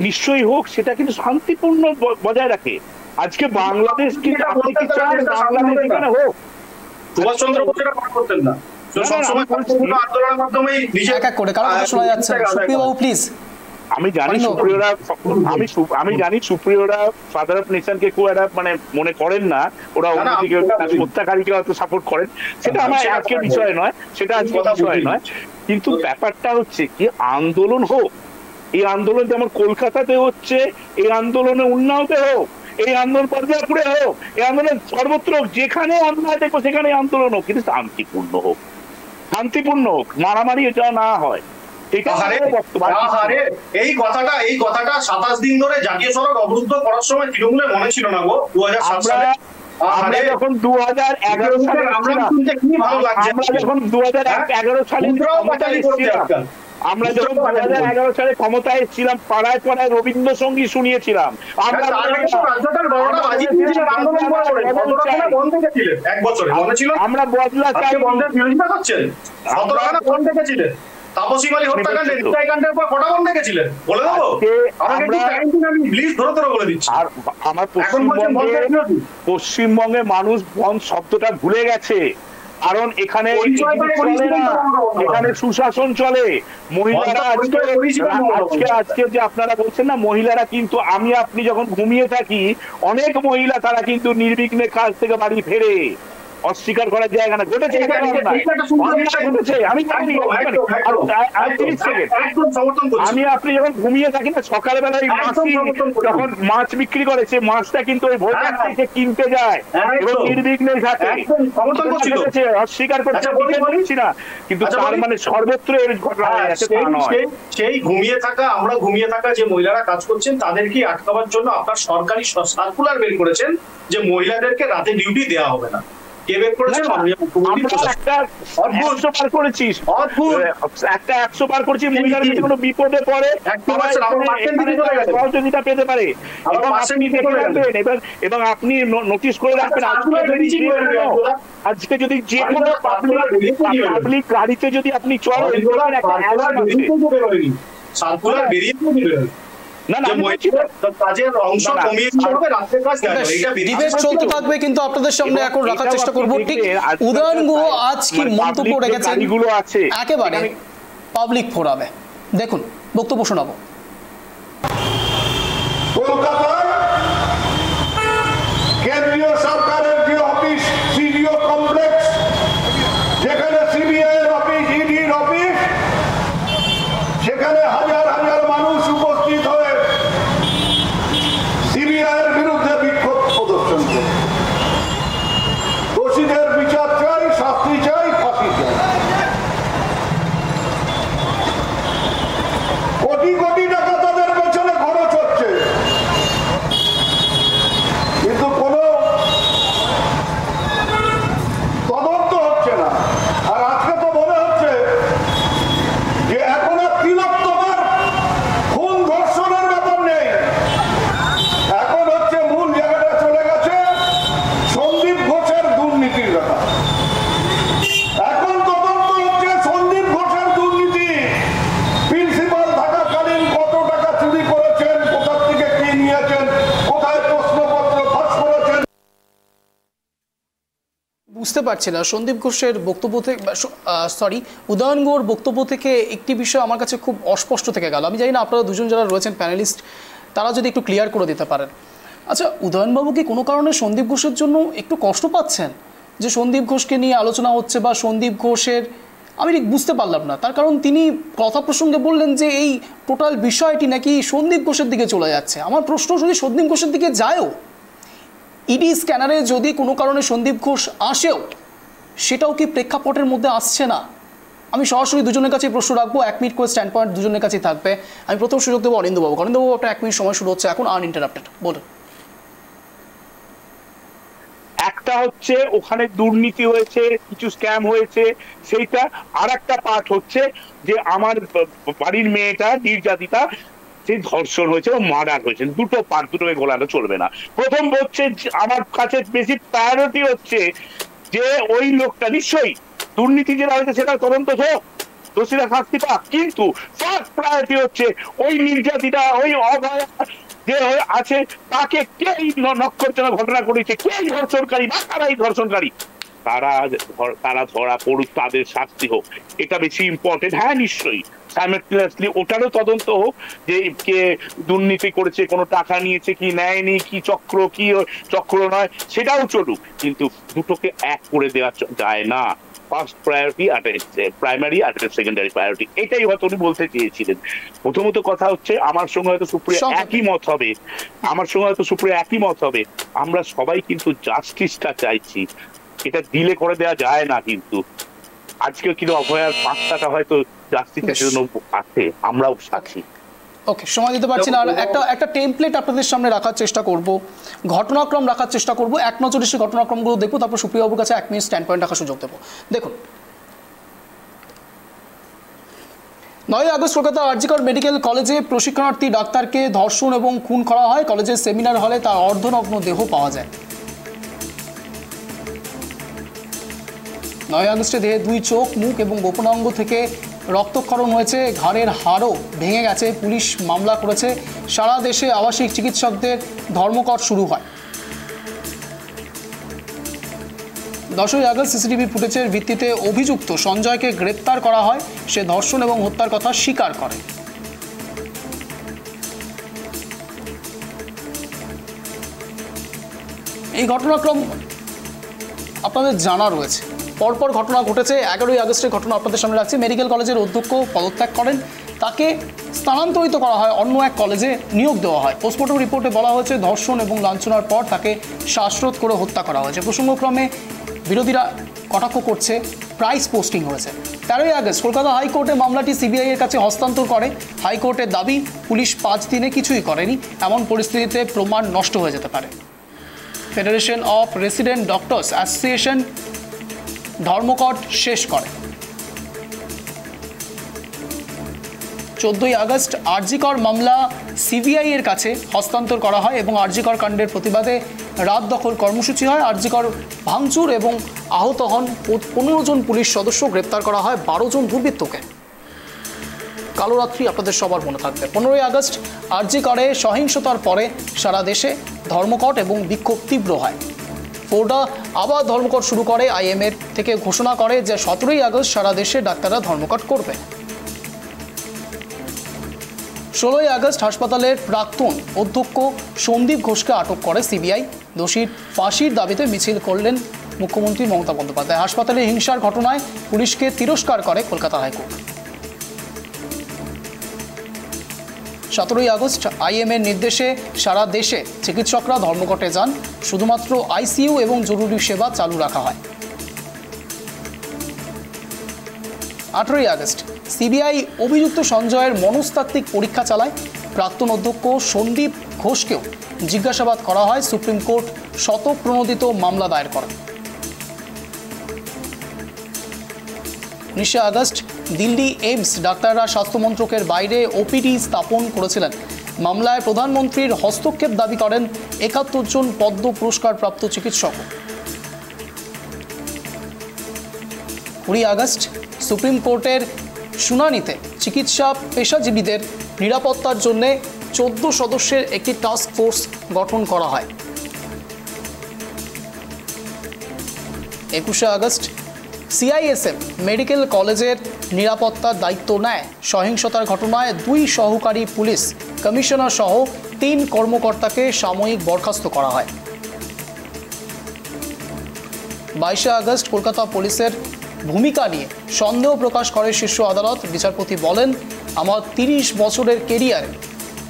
নিশ্চয়ই হোক, সেটা কিন্তু শান্তিপূর্ণ বজায় রাখে। আজকে বাংলাদেশ কিন্তু আপনি কি চান বাংলাদেশ এখানে হোক? সুভাষচন্দ্র বোস এটা করতেন না। আমি জানি সুপ্রিয়রা ফাদার অফ নেশনকে খুব একটা মনে করেন না, ওরা অন্যদিকে হত্যাকারীকে হয়তো সাপোর্ট করেন, সেটা আমার আজকের বিষয় নয়, সেটা আজকের বিষয় নয়। কিন্তু ব্যাপারটা হচ্ছে কি, আন্দোলন হোক, এই আন্দোলন যেমন কলকাতাতে হচ্ছে, এই আন্দোলনে উন্নাওতে হোক, এই আন্দোলন পর্যায়পুরে হোক, এই আন্দোলন সর্বত্র যেখানে অন্যায় দেখবো সেখানে আন্দোলন হোক, কিন্তু শান্তিপূর্ণ হোক, শান্তিপূর্ণ হোক, মারামারি এটা না হয়। এই কথাটা 27 দিন ধরে জাতীয় সড়ক অবরুদ্ধ করার সময় তৃণমূলের মনে ছিল না গো? 2007 সালে আমরা যখন 2011 সালে আমরা যখন 2011 সালে ক্ষমতায় এসেছিলাম, পাড়ায় পাড়ায় রবীন্দ্র সঙ্গীত শুনিয়েছিলাম। আমরা বদলা চাই। তাপসী মালী হত্যাকাণ্ডের পর কটা বন্ধ দেখেছিলেন বলে দেবো? বলে দিচ্ছি। আর আমার পশ্চিমবঙ্গের মানুষ বন্ধ শব্দটা ভুলে গেছে, কারণ এখানে সুশাসন চলে। মহিলারা আজকে যে আপনারা বলছেন না, মহিলারা কিন্তু আপনি যখন ঘুমিয়ে থাকি, অনেক মহিলা তারা কিন্তু নির্বিঘ্নে কাজ থেকে বাড়ি ফেরে, অস্বীকার করার জায়গা না। ঘটেছে, আমি আপনি যখন ঘুমিয়ে থাকি না, সকালবেলায় যখন মাছ বিক্রি করে, সে মাছটা কিন্তু ওই ভোটার থেকে কিনতে যায় এবং নির্বিঘ্নে থাকে, অস্বীকার করছি না, কিন্তু তার সর্বত্র এর ঘটনা হয়ে গেছে। সেই আমরা ঘুমিয়ে থাকা যে মহিলারা কাজ করছেন, তাদেরকে আটকাবার জন্য আপনার সরকারি সার্কুলার বের করেছেন যে মহিলাদেরকে রাতে ডিউটি দেওয়া হবে না। বিপদে পড়ে সহযোগিতা পেতে পারে, এবং আপনি নোটিশ করে রাখবেন, আজকে যদি যে কোনো পাবলিক গাড়িতে যদি আপনি চলেন, সার্কুলার বেরিয়ে চলতে থাকবে, কিন্তু আপনাদের সামনে এখন রাখার চেষ্টা করবো ঠিক উদয়ন গুহ আজ কি মন্তব্য রেখেছেন একেবারে পাবলিক ফোরামে। দেখুন বক্তব্য শোনাবো। কলকাতায় বুঝতে পারছি না সন্দীপ ঘোষের বক্তব্য থেকে, উদয়ন গুহর বক্তব্য থেকে একটি বিষয় আমার কাছে খুব অস্পষ্ট থেকে গেল। আমি জানি না আপনারা দুজন যারা রয়েছেন প্যানেলিস্ট তারা যদি একটু ক্লিয়ার করে দিতে পারেন। আচ্ছা, উদয়নবাবু কি কোনো কারণে সন্দীপ ঘোষের জন্য একটু কষ্ট পাচ্ছেন যে সন্দীপ ঘোষকে নিয়ে আলোচনা হচ্ছে বা সন্দীপ ঘোষের, আমি ঠিক বুঝতে পারলাম না। তার কারণ তিনি কথা প্রসঙ্গে বললেন যে এই টোটাল বিষয়টি নাকি সন্দীপ ঘোষের দিকে চলে যাচ্ছে। আমার প্রশ্ন, যদি সন্দীপ ঘোষের দিকে যায়ও, ইডি স্ক্যানারে যদি কোনো কারণে সন্দীপ ঘোষ আসেও, সেটাও কি প্রেক্ষাপটের মধ্যে আসছে না? আমি সরাসরি দুজনের কাছেই প্রশ্ন রাখবো, 1 মিনিট করে স্ট্যান্ড পয়েন্ট দুজনের কাছেই থাকবে। আমি প্রথম সুযোগ দেবো অনিন্দবাবু। অনিন্দবাবু, আপনার 1 মিনিট সময় শুরু হচ্ছে এখন, আনইন্টারাপ্টেড, বলুন। একটা হচ্ছে ওখানে দুর্নীতি হয়েছে, কিছু স্ক্যাম হয়েছে, সেইটা। আর একটা পার্ট হচ্ছে যে আমার বাড়ির মেয়েটা নির্যাতিতা, সেই ধর্ষণ হয়েছে ও মার্ডার হয়েছে। দুটো পার্ট, দুটোকে গোলানো চলবে না। প্রথম হচ্ছে আমার কাছে বেশি প্রায়োরিটি হচ্ছে যে ওই লোকটা নিশ্চয়ই দুর্নীতি যেটা হয়েছে সেটা তদন্ত হোক, দোষীরা শাস্তি পাক, কিন্তু ফার্স্ট প্রায়োরিটি হচ্ছে ওই নির্যাতিতা, ওই অভয়া যে আছে, তাকে কে নক্ষত্র ঘটনা করেছে, কে ধর্ষণকারী বা কারাই ধর্ষণকারী, তারা ধরা পড়ুক, তাদের শাস্তি হোক, এটা বেশি ইম্পর্টেন্ট। হ্যাঁ, নিশ্চয়ই সাইমেলটেনিয়াসলি ওটারও তদন্ত হোক যে কে দুর্নীতি করেছে, কোনো টাকা নিয়েছে কি নেয়নি, কি চক্র কি চক্র নয়, সেটাও চলুক, কিন্তু দুটোকে এক করে দেওয়া যায় না। ফার্স্ট প্রায়োরিটি আর প্রাইমারি আর সেকেন্ডারি প্রায়োরিটি, এটাই হয়তো উনি বলতে চেয়েছিলেন। প্রথমত কথা হচ্ছে আমার সঙ্গে হয়তো সুপ্রিয়া একই মত হবে, আমরা সবাই কিন্তু জাস্টিসটা চাইছি, এটা দিলে করে দেওয়া যায় না। কিন্তু আজকেও কিন্তু অভয়ার পাঁচটা হয়তো জাস্টিসের জন্য আছে, আমরাও সাক্ষী। ওকে, সময় দিতে পারছি না। আর একটা টেমপ্লেট আপনাদের সামনে রাখার চেষ্টা করব, ঘটনাক্রম রাখার চেষ্টা করব, এক নজরে সেই ঘটনাক্রমগুলো দেখবো, তারপর সুপ্রিয়াবাবুর কাছে 1 মিনিট স্ট্যান্ড পয়েন্ট রাখার সুযোগ দেবো। দেখুন, 9 আগস্ট কলকাতা আরজিকর মেডিকেল কলেজে প্রশিক্ষণার্থী ডাক্তারকে ধর্ষণ এবং খুন করা হয়। কলেজের সেমিনার হলে তার অর্ধনগ্ন দেহ পাওয়া যায়। 9 আগস্টে দেহে 2 চোখ, মুখ এবং গোপনাঙ্গ থেকে রক্তক্ষরণ হয়েছে, ঘাড়ের হাড়ও ভেঙে গেছে। পুলিশ মামলা করেছে। সারা দেশে আবাসিক চিকিৎসকদের ধর্মঘট শুরু হয়। 10ই আগস্ট সিসিটিভি ফুটেজের ভিত্তিতে অভিযুক্ত সঞ্জয়কে গ্রেপ্তার করা হয়। সে ধর্ষণ এবং হত্যার কথা স্বীকার করে। এই ঘটনাক্রম আপনাদের জানা রয়েছে। পরপর ঘটনা ঘটেছে। 11ই আগস্টের ঘটনা আপনাদের সামনে রাখছি। মেডিকেল কলেজের অধ্যক্ষ পদত্যাগ করেন, তাকে স্থানান্তরিত করা হয়, অন্য এক কলেজে নিয়োগ দেওয়া হয়। পোস্টমর্টম রিপোর্টে বলা হয়েছে ধর্ষণ এবং লাঞ্ছনার পর তাকে শ্বাসরোধ করে হত্যা করা হয়েছে। প্রসঙ্গক্রমে বিরোধীরা কটাক্ষ করছে প্রাইস পোস্টিং হয়েছে। 13ই আগস্ট কলকাতা হাইকোর্টে মামলাটি সিবিআই এর কাছে হস্তান্তর করে। হাইকোর্টের দাবি পুলিশ 5 দিনে কিছুই করেনি, এমন পরিস্থিতিতে প্রমাণ নষ্ট হয়ে যেতে পারে। Federation of resident doctors association ধর্মঘট শেষ করে। 14ই আগস্ট আরজিকর মামলা সিবিআই এর কাছে হস্তান্তর করা হয় এবং আরজিকর কাণ্ডের প্রতিবাদে রাত দখল কর্মসূচি হয়। আরজিকর ভাঙচুর এবং আহত হন 15 জন পুলিশ সদস্য, গ্রেপ্তার করা হয় 12 জন দুর্বৃত্তকে। কালোরাত্রি আপনাদের সবার মনে থাকবে। 15ই আগস্ট আরজিকরে সহিংসতার পরে সারা দেশে ধর্মঘট এবং বিক্ষোভ তীব্র হয়। ফোর্ডা আবার ধর্মঘট শুরু করে। আইএমএ থেকে ঘোষণা করে যে 17ই আগস্ট সারা দেশে ডাক্তাররা ধর্মঘট করবে। 16ই আগস্ট হাসপাতালের প্রাক্তন অধ্যক্ষ সন্দীপ ঘোষকে আটক করে সিবিআই। দোষীর ফাঁসির দাবিতে মিছিল করলেন মুখ্যমন্ত্রী মমতা বন্দ্যোপাধ্যায়। হাসপাতালে হিংসার ঘটনায় পুলিশকে তিরস্কার করে কলকাতা হাইকোর্ট। 17ই আগস্ট আইএমএর নির্দেশে সারা দেশে চিকিৎসকরা ধর্মঘটে যান। শুধুমাত্র আইসিইউ এবং জরুরি সেবা চালু রাখা হয়। 18ই আগস্ট সিবিআই অভিযুক্ত সঞ্জয়ের মনস্তাত্ত্বিক পরীক্ষা চালায়। প্রাক্তন অধ্যক্ষ সন্দীপ ঘোষকেও জিজ্ঞাসাবাদ করা হয়। সুপ্রিম কোর্ট শতপ্রণোদিত মামলা দায়ের করে। 19 আগস্ট দিল্লি এইমস ডাক্তাররা স্বাস্থ্যমন্ত্রকের বাইরে ওপিডি স্থাপন করেছিলেন। মামলায় প্রধানমন্ত্রীর হস্তক্ষেপ দাবি করেন 71 জন পদ্ম পুরস্কার প্রাপ্ত চিকিৎসক। 20 আগস্ট সুপ্রিম কোর্টের শুনানিতে চিকিৎসা পেশাজীবীদের নিরাপত্তার জন্য 14 সদস্যের একটি টাস্ক ফোর্স গঠন করা হয়। 21শে আগস্ট সিআইএসএফ মেডিকেল কলেজের নিরাপত্তার দায়িত্ব নেয়। সহিংসতার ঘটনায় 2 সহকারী পুলিশ কমিশনার সহ 3 কর্মকর্তাকে সাময়িক বরখাস্ত করা হয়। 22শে আগস্ট কলকাতা পুলিশের ভূমিকা নিয়ে সন্দেহ প্রকাশ করে শীর্ষ আদালত। বিচারপতি বলেন, আমার 30 বছরের কেরিয়ারে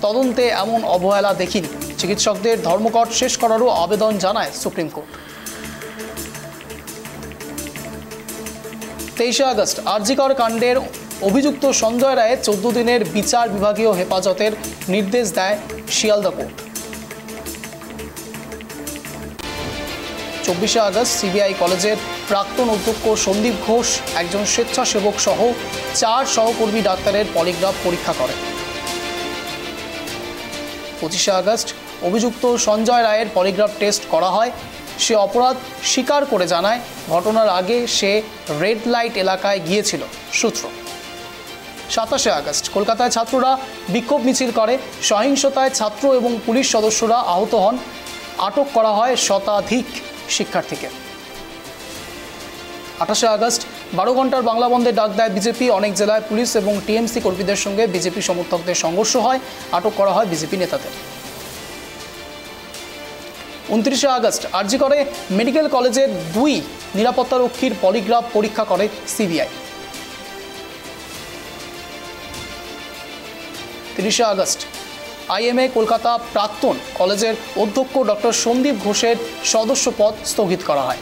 তদন্তে এমন অবহেলা দেখিনি। চিকিৎসকদের ধর্মঘট শেষ করারও আবেদন জানায় সুপ্রিম কোর্ট। 23শে আগস্ট আরজিকর কাণ্ডের অভিযুক্ত সঞ্জয় রায়ের 14 দিনের বিচার বিভাগীয় হেফাজতের নির্দেশ দেয় শিয়ালদা কোর্ট। 24শে আগস্ট সিবিআই কলেজের প্রাক্তন অধ্যক্ষ সন্দীপ ঘোষ একজন স্বেচ্ছাসেবক সহ 4 সহকর্মী ডাক্তারের পলিগ্রাফ পরীক্ষা করেন। 25শে আগস্ট অভিযুক্ত সঞ্জয় রায়ের পলিগ্রাফ টেস্ট করা হয়। সে অপরাধ স্বীকার করে জানায় ঘটনার আগে সে রেড লাইট এলাকায় গিয়েছিল। সূত্র। 27শে আগস্ট কলকাতায় ছাত্ররা বিক্ষোভ মিছিল করে। সহিংসতায় ছাত্র এবং পুলিশ সদস্যরা আহত হন। আটক করা হয় শতাধিক শিক্ষার্থীকে। 28শে আগস্ট 12 ঘন্টার বাংলা বন্ধে ডাক দেয় বিজেপি। অনেক জেলায় পুলিশ এবং টিএমসি কর্মীদের সঙ্গে বিজেপি সমর্থকদের সংঘর্ষ হয়। আটক করা হয় বিজেপি নেতাদের। 29শে আগস্ট আরজিকরে মেডিকেল কলেজের 2 নিরাপত্তারক্ষীর পলিগ্রাফ পরীক্ষা করে সিবিআই। 30শে আগস্ট আইএমএ কলকাতা প্রাক্তন কলেজের অধ্যক্ষ ডক্টর সন্দীপ ঘোষের সদস্য পদ স্থগিত করা হয়।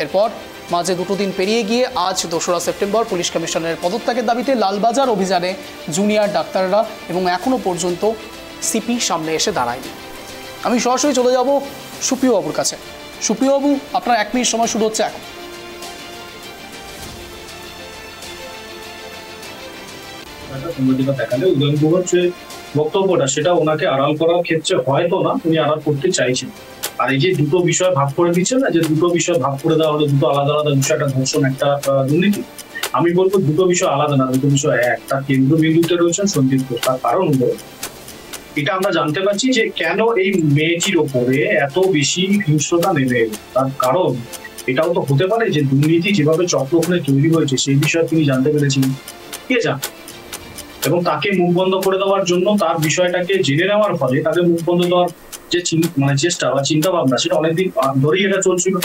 এরপর মাঝে 2 দিন পেরিয়ে গিয়ে আজ 2রা সেপ্টেম্বর পুলিশ কমিশনারের পদত্যাগের দাবিতে লালবাজার অভিযানে জুনিয়র ডাক্তাররা এবং এখনও পর্যন্ত সিপি সামনে এসে দাঁড়ায়নি। আমি সরাসরি চলে যাব সুপ্রিয়বাবুর কাছে। সুপ্রিয়বাবু, আপনার 1 মিনিট সময় শুরু হচ্ছে এখন। সাংবাদিকতা দেখালে উদয়ন গুহর যে বক্তব্যটা সেটা ওনাকে আড়াল করার ক্ষেত্রে হয়তো না উনি আড়াল করতে চাইছেন। আর এই যে দুটো বিষয় ভাগ করে দিচ্ছেন না, যে দুটো বিষয় ভাগ করে দেওয়া হলো, দুটো আলাদা আলাদা বিষয়, একটা ধর্ষণ একটা দুর্নীতি, আমি বলবো দুটো বিষয় আলাদা না, দুটো বিষয় এক। তার কেন্দ্রবিন্দুতে রয়েছেন সন্দীপ ঘোষ। তার কারণ হলো এটা আমরা জানতে পারছি যে কেন এই মেয়েটির ওপরে এত বেশি হিংস্রতা নেমে এলো। তার কারণ এটাও তো হতে পারে যে দুর্নীতি যেভাবে চক্রখানে তৈরি হয়েছে সেই বিষয়ে তিনি জানতে পেরেছেন, কে জান, এবং তাকে মুখ বন্ধ করে দেওয়ার জন্য তার বিষয়টাকে জেনে নেওয়ার ফলে তাকে মুখ বন্ধ দেওয়ার যে চেষ্টা বা চিন্তা ভাবনা সেটা অনেকদিন ধরেই এটা চলছিল।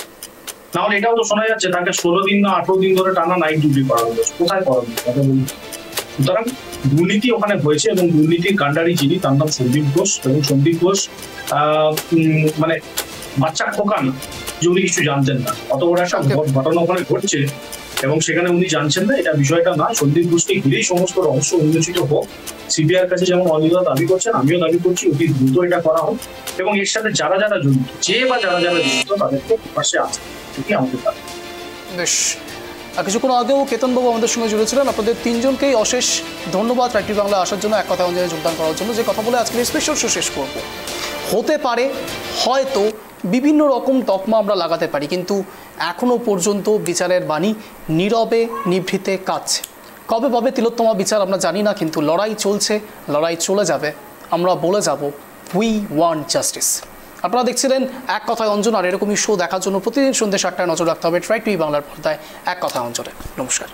নাহলে এটাও তো শোনা যাচ্ছে তাকে 16 দিন না 18 দিন ধরে টানা নাইট ডিউটি করানো হয়েছে। কোথায় করানো কথা বলুন। সুতরাং দুর্নীতি ওখানে হয়েছে এবং দুর্নীতির কাণ্ডারি যিনি তার নাম সন্দীপ ঘোষ। এবং সন্দীপ ঘোষ মানে বাচ্চা খোকা না যে উনি কিছু জানতেন না, অত বড় একটা ঘটনা ওখানে ঘটছে এবং সেখানে উনি জানছেন না, এটা বিষয়টা না। সন্দীপ ঘোষকে ঘিরেই সমস্ত রহস্য উন্মোচিত হোক। সিবিআইয়ের কাছে যেমন অনিতা দাবি করছেন, আমিও দাবি করছি অতি দ্রুত এটা করা হোক এবং এর সাথে যারা যারা জড়িত, যে বা যারা যারা জড়িত তাদেরকে পাশে আসতে, এটি আমাদের দাবি। বেশ, কিছুক্ষণ আগেও কেতনবাবু আমাদের সঙ্গে জুড়েছিলেন। আপনাদের 3 জনকেই অশেষ ধন্যবাদ রাইট টিভি বাংলা আসার জন্য, এক কথা অঞ্জনে যোগদান করার জন্য। যে কথা বলে আজকের স্পেশাল শো শেষ করব। হতে পারে হয়তো বিভিন্ন রকম তকমা আমরা লাগাতে পারি, কিন্তু এখনও পর্যন্ত বিচারের বাণী নীরবে নিভৃতে কাঁদছে। কবে পাবে তিলোত্তমা বিচার আমরা জানি না, কিন্তু লড়াই চলছে, লড়াই চলে যাবে। আমরা বলে যাব উই ওয়ান্ট জাস্টিস। আপনারা দেখছিলেন এক কথায় অঞ্জন, আর এরকমই শো দেখার জন্য প্রতিদিন সন্ধ্যে 7টায় নজর রাখতে হবে রাইট টিভি বাংলার পর্দায় এক কথায় অঞ্জনে। নমস্কার।